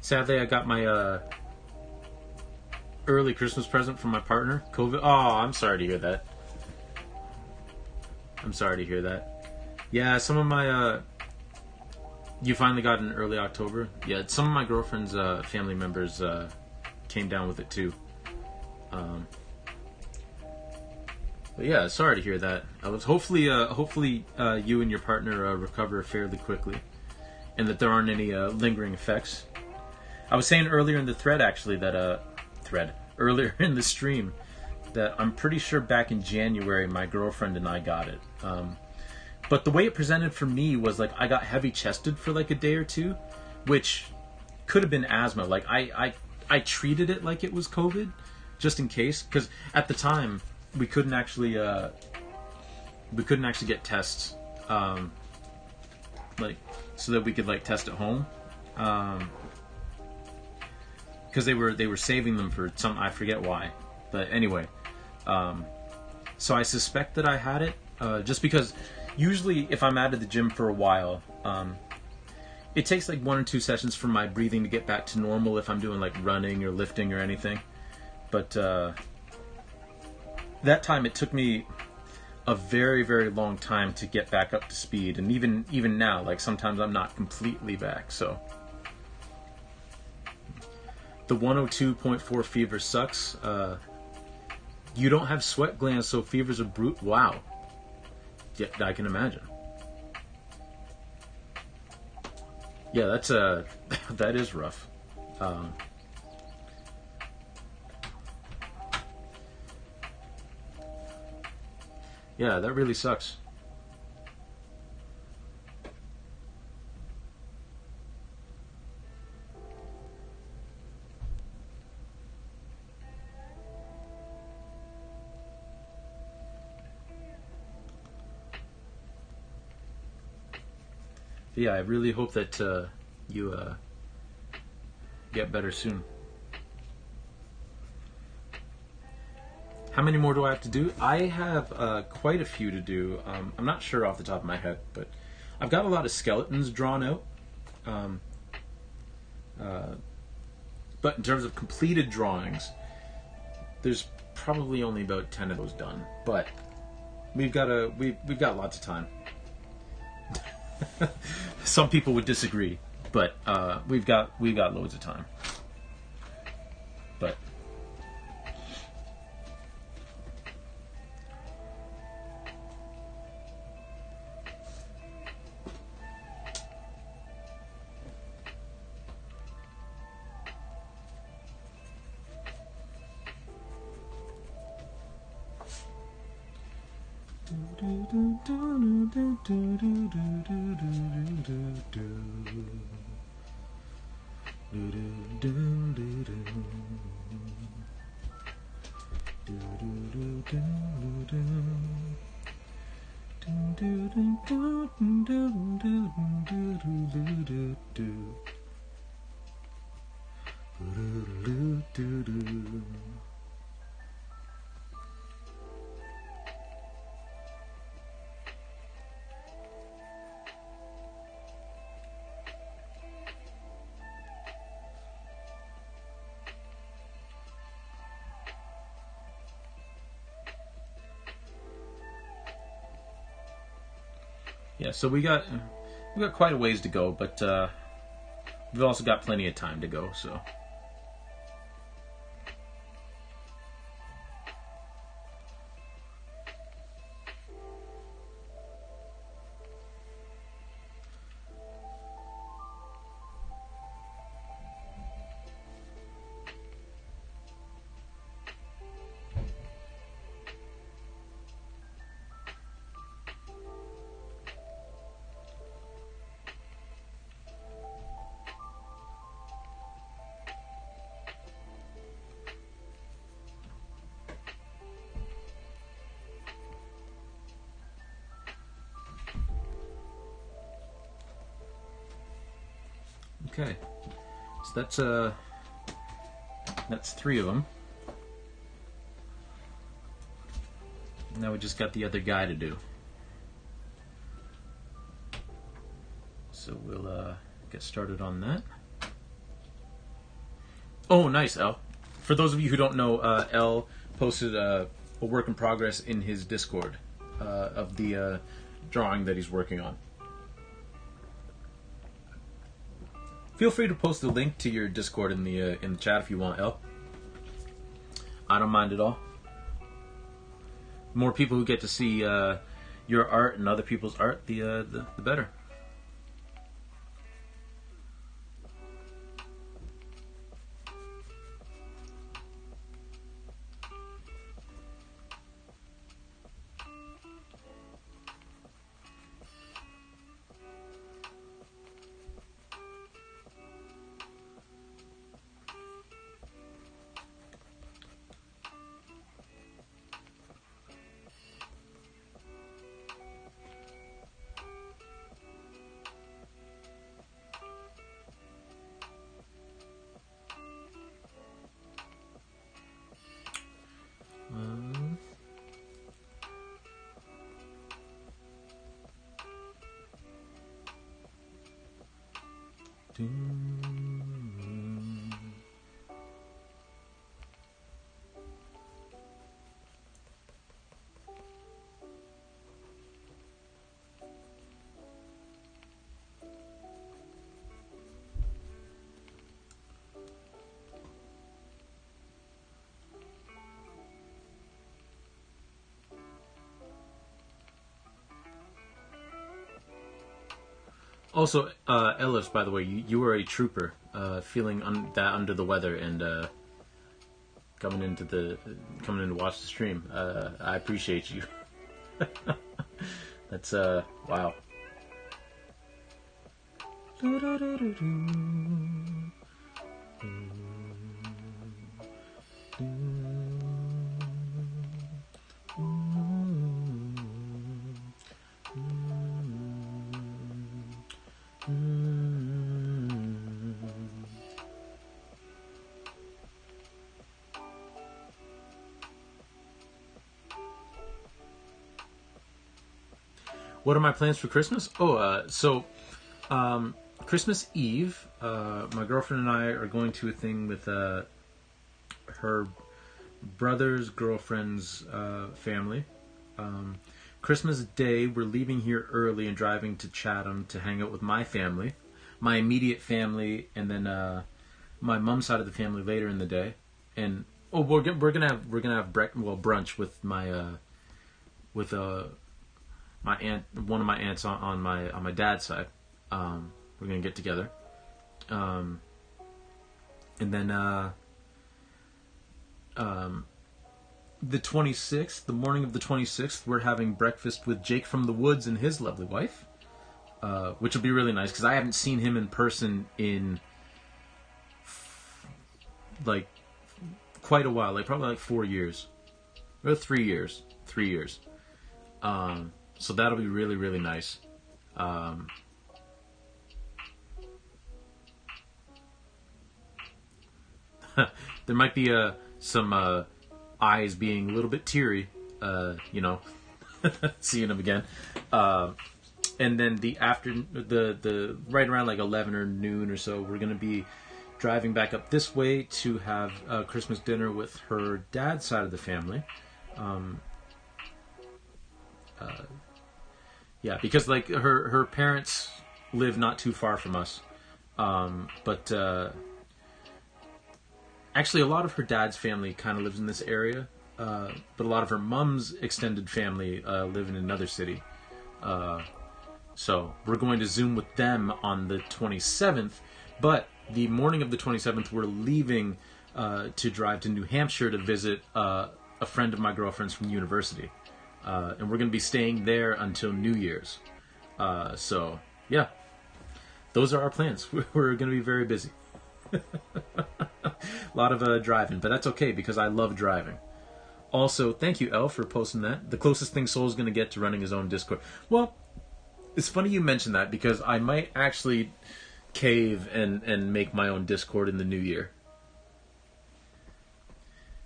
Speaker 1: Sadly, I got my early Christmas present from my partner. COVID. Oh, I'm sorry to hear that. I'm sorry to hear that. Yeah, some of my you finally got in early October. Yeah, some of my girlfriend's family members came down with it too. But yeah, sorry to hear that. I was hopefully you and your partner recover fairly quickly, and that there aren't any lingering effects. I was saying earlier in the thread, actually, that earlier in the stream, that I'm pretty sure back in January my girlfriend and I got it. But the way it presented for me was like I got heavy chested for like a day or two, which could have been asthma. Like I treated it like it was COVID, just in case, because at the time we couldn't actually get tests, like so that we could like test at home. Because they were saving them for some, I forget why, but anyway, so I suspect that I had it, just because usually if I'm out of the gym for a while, it takes like 1 or 2 sessions for my breathing to get back to normal if I'm doing like running or lifting or anything, but that time it took me a very, very long time to get back up to speed, and even now, like sometimes I'm not completely back, so. The 102.4 fever sucks. You don't have sweat glands, so fevers are brutal. Wow. Yeah, I can imagine. Yeah, that's that is rough. Yeah, that really sucks. Yeah, I really hope that you get better soon. How many more do I have to do? I have quite a few to do. I'm not sure off the top of my head, but I've got a lot of skeletons drawn out. But in terms of completed drawings, there's probably only about 10 of those done. But we've got lots of time. Some people would disagree, but we've got loads of time. But yeah, so we got quite a ways to go, but we've also got plenty of time to go, so. Okay, so that's 3 of them. Now we just got the other guy to do. So we'll get started on that. Oh, nice, L. For those of you who don't know, L posted a work in progress in his Discord of the drawing that he's working on. Feel free to post the link to your Discord in the chat if you want, L. I don't mind at all. More people who get to see your art and other people's art, the better. Also, Ellis, by the way, you were a trooper, feeling that under the weather and coming in to watch the stream. I appreciate you. That's wow. What are my plans for Christmas? Christmas Eve, my girlfriend and I are going to a thing with her brother's girlfriend's family. Christmas Day, we're leaving here early and driving to Chatham to hang out with my family, my immediate family, and then my mom's side of the family later in the day. And we're gonna have brunch with my my aunt, one of my aunts on my dad's side. We're gonna get together, and then the 26th, the morning of the 26th, we're having breakfast with Jake from the Woods and his lovely wife, which will be really nice because I haven't seen him in person in like quite a while, like probably like 4 years or 3 years. So that'll be really, really nice. There might be some eyes being a little bit teary, seeing him again. And then the right around like 11 or noon or so, we're gonna be driving back up this way to have Christmas dinner with her dad's side of the family. Yeah, because like her parents live not too far from us, but actually a lot of her dad's family kind of lives in this area, but a lot of her mom's extended family live in another city. So we're going to Zoom with them on the 27th, but the morning of the 27th we're leaving to drive to New Hampshire to visit a friend of my girlfriend's from university. And we're going to be staying there until New Year's. So, yeah. Those are our plans. We're going to be very busy. A lot of driving, but that's okay because I love driving. Also, thank you, Elle, for posting that. The closest thing Soul's going to get to running his own Discord. Well, it's funny you mentioned that because I might actually cave and make my own Discord in the new year.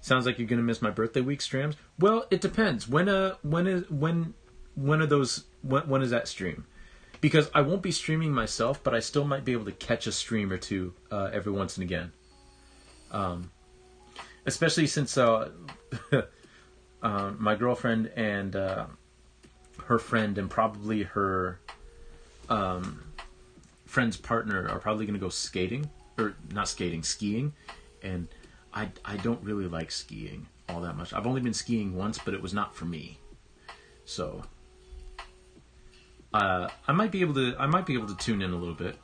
Speaker 1: Sounds like you're gonna miss my birthday week streams. Well, it depends. When are those? When is that stream? Because I won't be streaming myself, but I still might be able to catch a stream or two every once and again. Especially since my girlfriend and her friend and probably her friend's partner are probably going to go skating, or not skating, skiing, and I don't really like skiing all that much. I've only been skiing once, but it was not for me. So I might be able to tune in a little bit.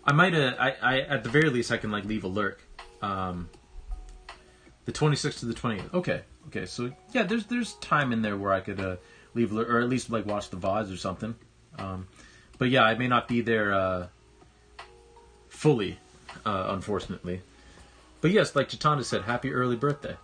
Speaker 1: I might I at the very least I can like leave a lurk. The 26th to the 20th. Okay. So yeah, there's time in there where I could leave or at least like watch the VODs or something. But yeah, I may not be there fully, unfortunately. But yes, like Chitanda said, happy early birthday.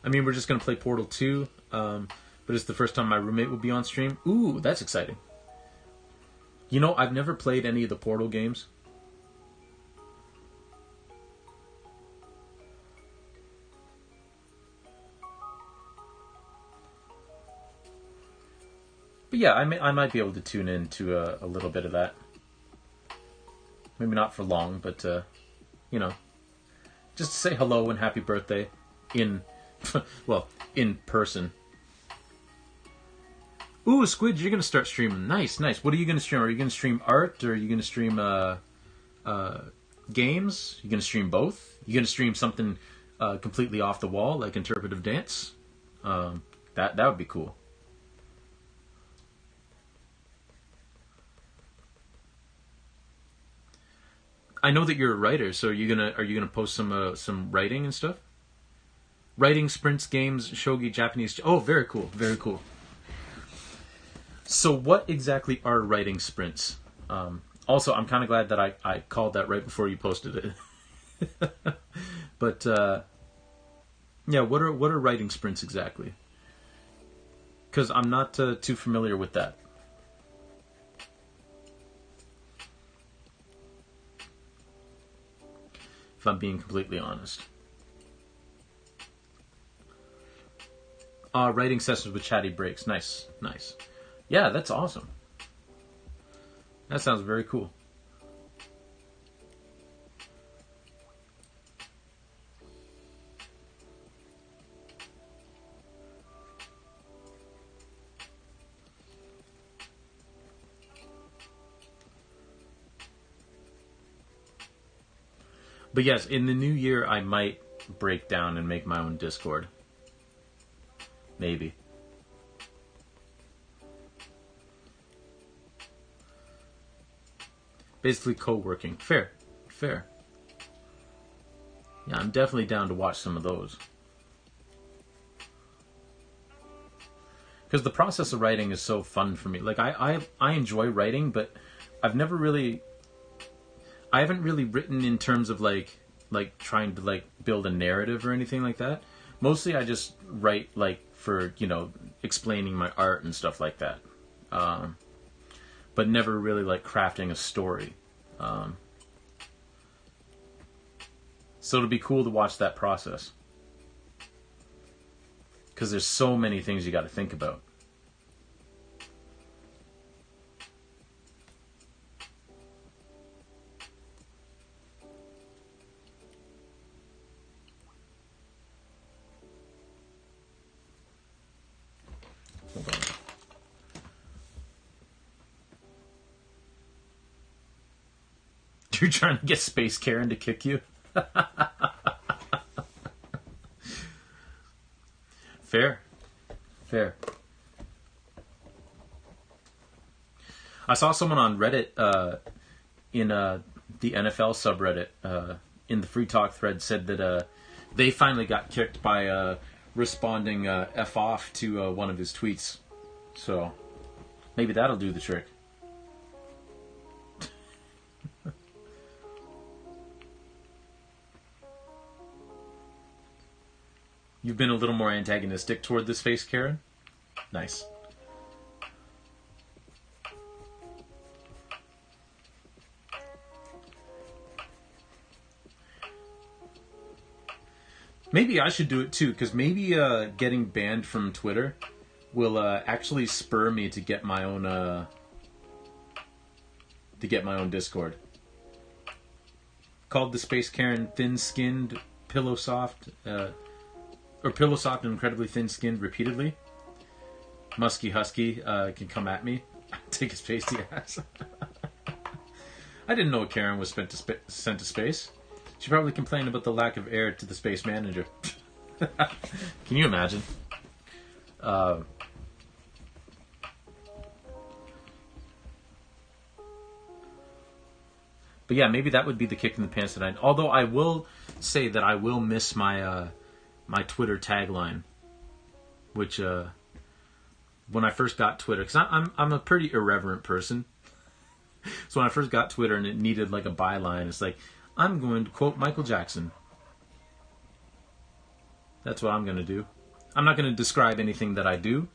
Speaker 1: I mean, we're just gonna play Portal 2, but it's the first time my roommate will be on stream. Ooh, that's exciting. You know, I've never played any of the Portal games. But yeah, I might be able to tune in to a little bit of that. Maybe not for long, but you know, just to say hello and happy birthday in, well, in person. Ooh, Squid, you're gonna start streaming. Nice. What are you gonna stream? Are you gonna stream art, or are you gonna stream games? You gonna stream both? You gonna stream something completely off the wall, like interpretive dance? That would be cool. I know that you're a writer, so are you gonna post some writing and stuff? Writing sprints, games, shogi, Japanese. Oh, very cool. So what exactly are writing sprints? Also, I'm kind of glad that I called that right before you posted it. But yeah, what are writing sprints exactly? Because I'm not too familiar with that. If I'm being completely honest. Writing sessions with chatty breaks. Nice. Yeah, that's awesome. That sounds very cool. But yes, in the new year, I might break down and make my own Discord. Maybe. Basically co-working. Fair. Yeah, I'm definitely down to watch some of those. Because the process of writing is so fun for me. Like, I enjoy writing, but I haven't really written in terms of like trying to like build a narrative or anything like that. Mostly I just write like for, you know, explaining my art and stuff like that. But never really like crafting a story. So it'll be cool to watch that process. Because there's so many things you got to think about. Hold on. You're trying to get Space Karen to kick you? Fair. I saw someone on Reddit in the NFL subreddit in the free talk thread said that they finally got kicked by responding F off to one of his tweets. So maybe that'll do the trick. You've been a little more antagonistic toward this face, Karen? Nice. Maybe I should do it too, because maybe getting banned from Twitter will actually spur me to get my own Discord. Called the Space Karen Thin-Skinned Pillow Soft, or Pillow Soft and Incredibly Thin-Skinned repeatedly. Musky Husky can come at me. Take his pasty ass. I didn't know Karen was sent to space. She probably complained about the lack of air to the space manager. Can you imagine? But yeah, maybe that would be the kick in the pants tonight. Although I will say that I will miss my my Twitter tagline, which when I first got Twitter, because I'm a pretty irreverent person. So when I first got Twitter and it needed like a byline, it's like, I'm going to quote Michael Jackson. That's what I'm going to do. I'm not going to describe anything that I do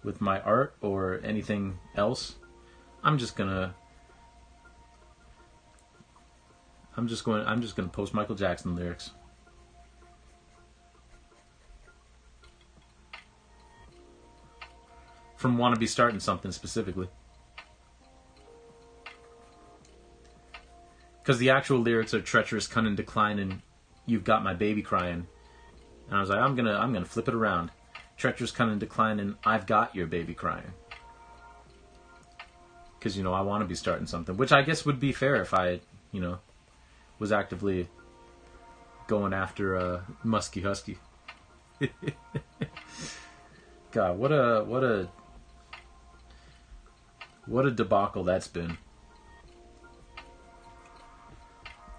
Speaker 1: with my art or anything else. I'm just going to post Michael Jackson lyrics. From Wanna Be Starting Something specifically. Because the actual lyrics are treacherous, cunning, decline, and you've got my baby crying. And I was like, I'm gonna flip it around. Treacherous, cunning, decline, and I've got your baby crying. Because, you know, I want to be starting something. Which I guess would be fair if I, you know, was actively going after Musky Husky. God, what a debacle that's been.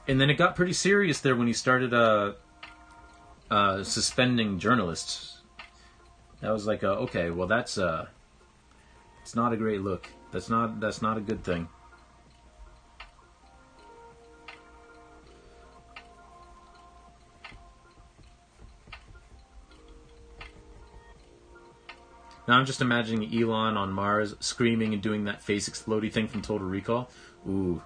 Speaker 1: And then it got pretty serious there when he started suspending journalists. That was like, okay, well that's it's not a great look. That's not a good thing. Now I'm just imagining Elon on Mars screaming and doing that face explodey thing from Total Recall. Ooh.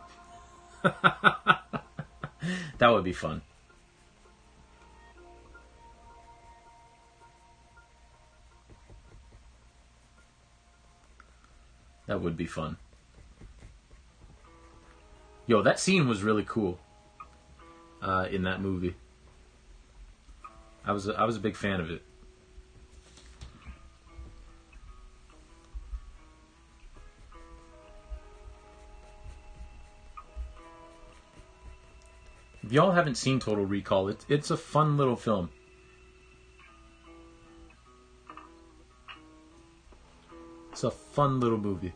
Speaker 1: That would be fun. That would be fun. Yo, that scene was really cool in that movie. I was a big fan of it. If y'all haven't seen Total Recall, it's a fun little film. It's a fun little movie.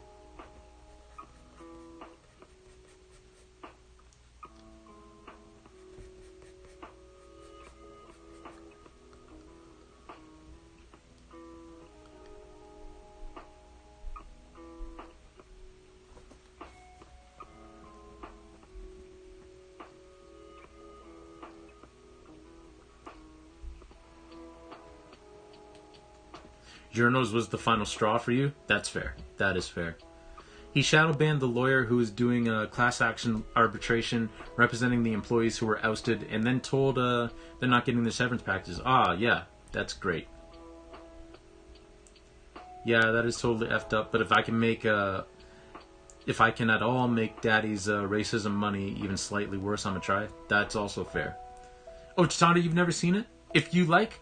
Speaker 1: Journos was the final straw for you? That's fair. That is fair. He shadow banned the lawyer who was doing a class action arbitration representing the employees who were ousted and then told they're not getting their severance packages. Ah, yeah. That's great. Yeah, that is totally effed up. But if I can at all make Daddy's racism money even slightly worse, I'm gonna try. That's also fair. Oh, Chisanda, you've never seen it? If you like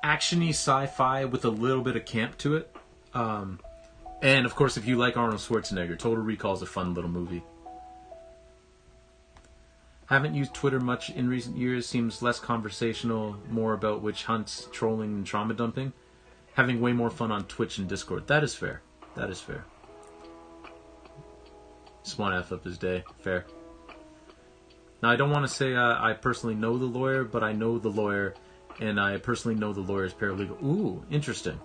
Speaker 1: actiony sci-fi with a little bit of camp to it, and of course if you like Arnold Schwarzenegger, Total Recall is a fun little movie. Haven't used Twitter much in recent years, seems less conversational, more about witch hunts, trolling, and trauma dumping. Having way more fun on Twitch and Discord. That is fair. That is fair. Just want to F up his day. Fair. Now I don't want to say I personally know the lawyer, but I know the lawyer, and I personally know the lawyer's paralegal. Ooh, interesting.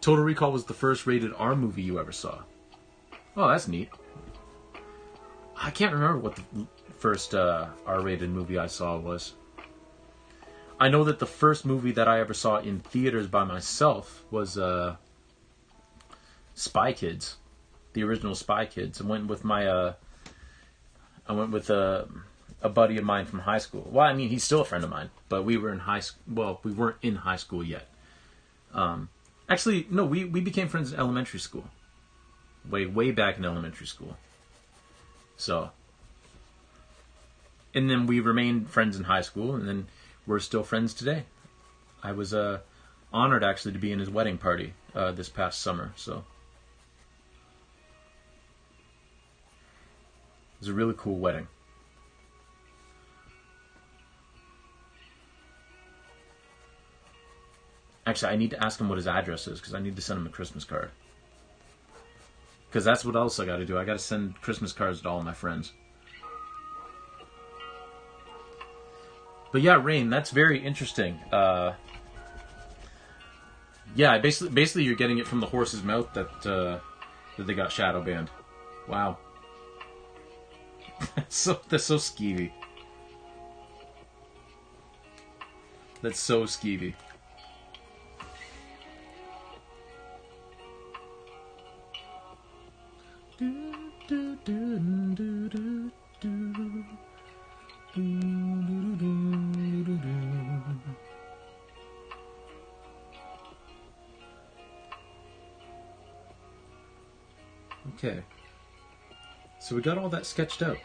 Speaker 1: Total Recall was the first rated R movie you ever saw. Oh, that's neat. I can't remember what first R-rated movie I saw was. I know that the first movie that I ever saw in theaters by myself was Spy Kids, the original Spy Kids. I went with a buddy of mine from high school. Well, I mean, he's still a friend of mine, but we were in high school. Well, we weren't in high school yet. Actually, no, we became friends in elementary school. Way back in elementary school. So, and then we remained friends in high school, and then we're still friends today. I was honored actually to be in his wedding party this past summer. So, it was a really cool wedding. Actually, I need to ask him what his address is, because I need to send him a Christmas card. Because that's what else I got to do. I got to send Christmas cards to all my friends. But yeah, Rain, that's very interesting. Yeah, basically you're getting it from the horse's mouth that they got shadow banned. Wow. That's so skeevy. That's so skeevy. Okay. So we got all that sketched out.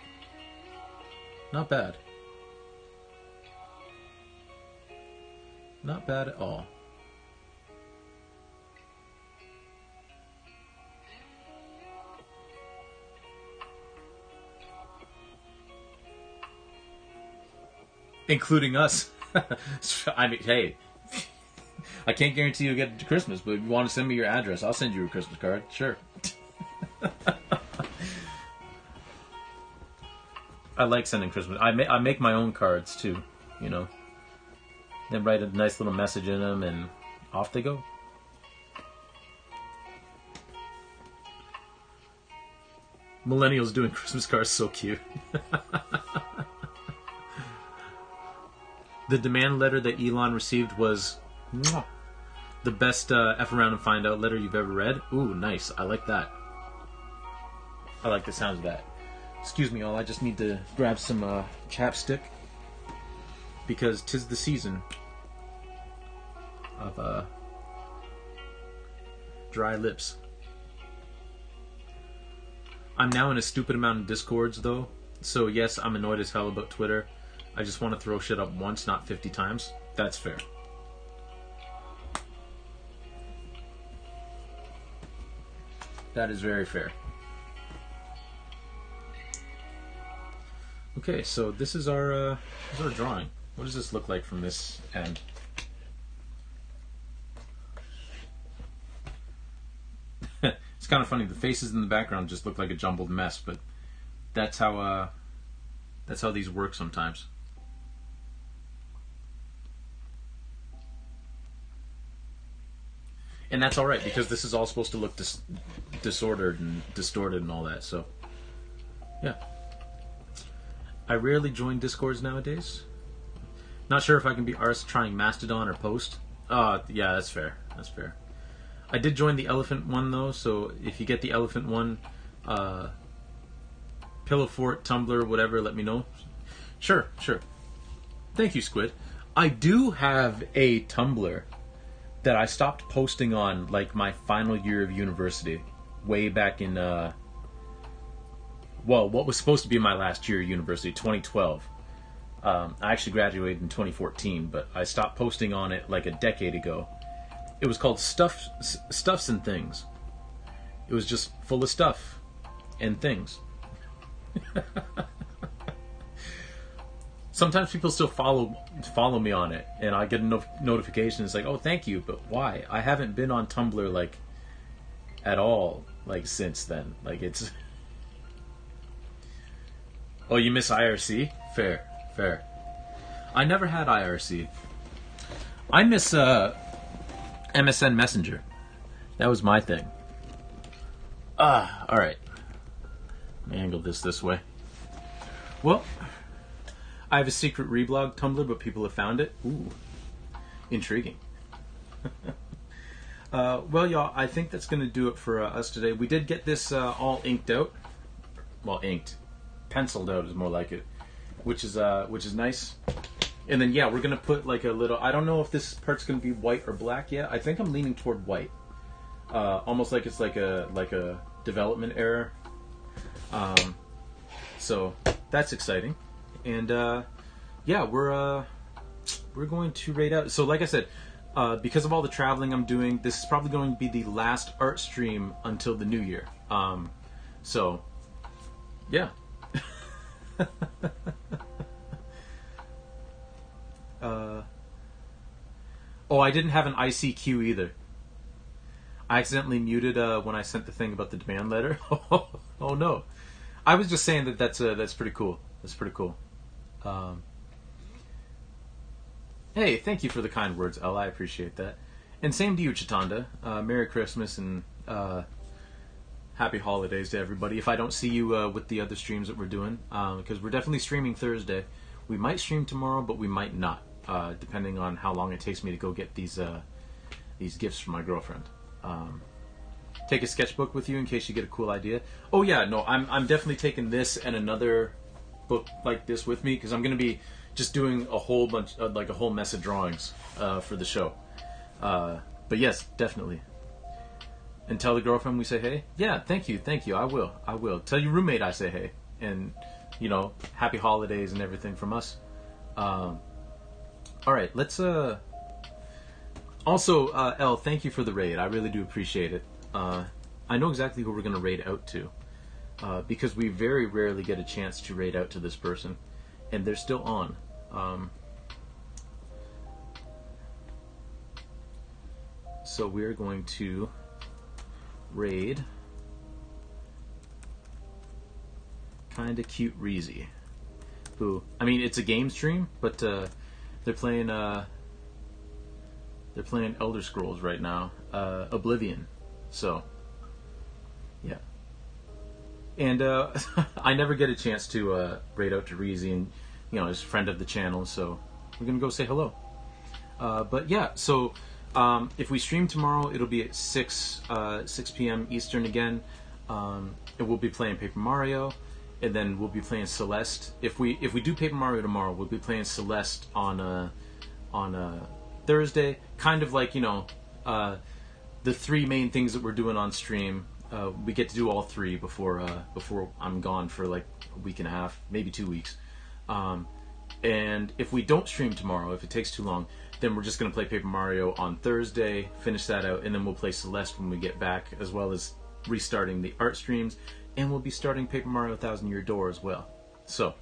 Speaker 1: Not bad. Not bad at all. Including us. I mean, hey, I can't guarantee you'll get it to Christmas, but if you want to send me your address, I'll send you a Christmas card. Sure. I like sending Christmas. I make my own cards too, you know. Then write a nice little message in them, and off they go. Millennials doing Christmas cards, so cute. The demand letter that Elon received was the best F around and find out letter you've ever read. Ooh, nice. I like that. I like the sound of that. Excuse me all, I just need to grab some chapstick, because 'tis the season of dry lips. I'm now in a stupid amount of Discords though, so yes, I'm annoyed as hell about Twitter. I just want to throw shit up once, not 50 times. That's fair. That is very fair. Okay, so this is our drawing. What does this look like from this end? It's kind of funny. The faces in the background just look like a jumbled mess, but that's how these work sometimes. And that's all right, because this is all supposed to look disordered and distorted and all that. So, yeah. I rarely join Discords nowadays. Not sure if I can be arsed trying Mastodon or Post. Yeah, that's fair. That's fair. I did join the elephant one though, so if you get the elephant one, Pillow Fort, Tumblr, whatever, let me know. Sure. Thank you, Squid. I do have a Tumblr that I stopped posting on like my final year of university, way back in what was supposed to be my last year of university, 2012. I actually graduated in 2014, but I stopped posting on it like a decade ago. It was called Stuffs and Things. It was just full of stuff and things. Sometimes people still follow me on it, and I get a notification. It's like, oh, thank you, but why? I haven't been on Tumblr like at all like since then. Like it's. Oh, you miss IRC? Fair. I never had IRC. I miss MSN Messenger. That was my thing. Alright. Let me angle this way. Well, I have a secret reblog Tumblr, but people have found it. Ooh, intriguing. Well, y'all, I think that's going to do it for us today. We did get this all inked out. Well, inked. Penciled out is more like it. Which is nice. And then, yeah, we're going to put like a little... I don't know if this part's going to be white or black yet. I think I'm leaning toward white. Almost like it's like a development error. So, that's exciting. And, yeah, we're going to raid out. So, like I said... because of all the traveling I'm doing, this is probably going to be the last art stream until the new year. So, yeah. Oh, I didn't have an ICQ either. I accidentally muted when I sent the thing about the demand letter. Oh no. I was just saying that's pretty cool. That's pretty cool. Hey, thank you for the kind words, Elle. I appreciate that. And same to you, Chitanda. Merry Christmas and happy holidays to everybody. If I don't see you with the other streams that we're doing, because we're definitely streaming Thursday. We might stream tomorrow, but we might not, depending on how long it takes me to go get these gifts from my girlfriend. Take a sketchbook with you in case you get a cool idea. Oh yeah, no, I'm definitely taking this and another book like this with me because I'm going to be just doing a whole bunch, like a whole mess of drawings for the show. But yes, definitely. And tell the girlfriend we say hey. Yeah, thank you. I will. Tell your roommate I say hey. And, you know, happy holidays and everything from us. All right, let's... Also, Elle, thank you for the raid. I really do appreciate it. I know exactly who we're going to raid out to. Because we very rarely get a chance to raid out to this person. And they're still on. So we're going to raid Kinda Cute Reezy, who, I mean, it's a game stream, but they're playing Elder Scrolls right now, Oblivion. So yeah. And I never get a chance to raid out to Reezy, and you know, he's a friend of the channel, so we're gonna go say hello. But yeah, so if we stream tomorrow, it'll be at 6 p.m. Eastern again. And we'll be playing Paper Mario, and then we'll be playing Celeste. If we do Paper Mario tomorrow, we'll be playing Celeste on Thursday. Kind of like, you know, the three main things that we're doing on stream. We get to do all three before I'm gone for like a week and a half, maybe 2 weeks. And if we don't stream tomorrow, if it takes too long, then we're just going to play Paper Mario on Thursday, finish that out, and then we'll play Celeste when we get back, as well as restarting the art streams, and we'll be starting Paper Mario 1,000 Year Door as well. So,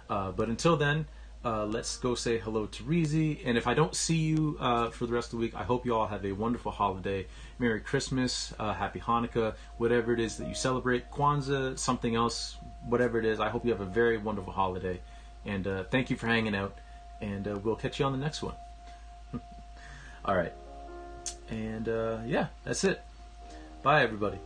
Speaker 1: but until then, let's go say hello to Reezy, and if I don't see you for the rest of the week, I hope you all have a wonderful holiday. Merry Christmas, Happy Hanukkah, whatever it is that you celebrate, Kwanzaa, something else, whatever it is. I hope you have a very wonderful holiday, and thank you for hanging out, and we'll catch you on the next one. All right, and yeah, that's it. Bye, everybody.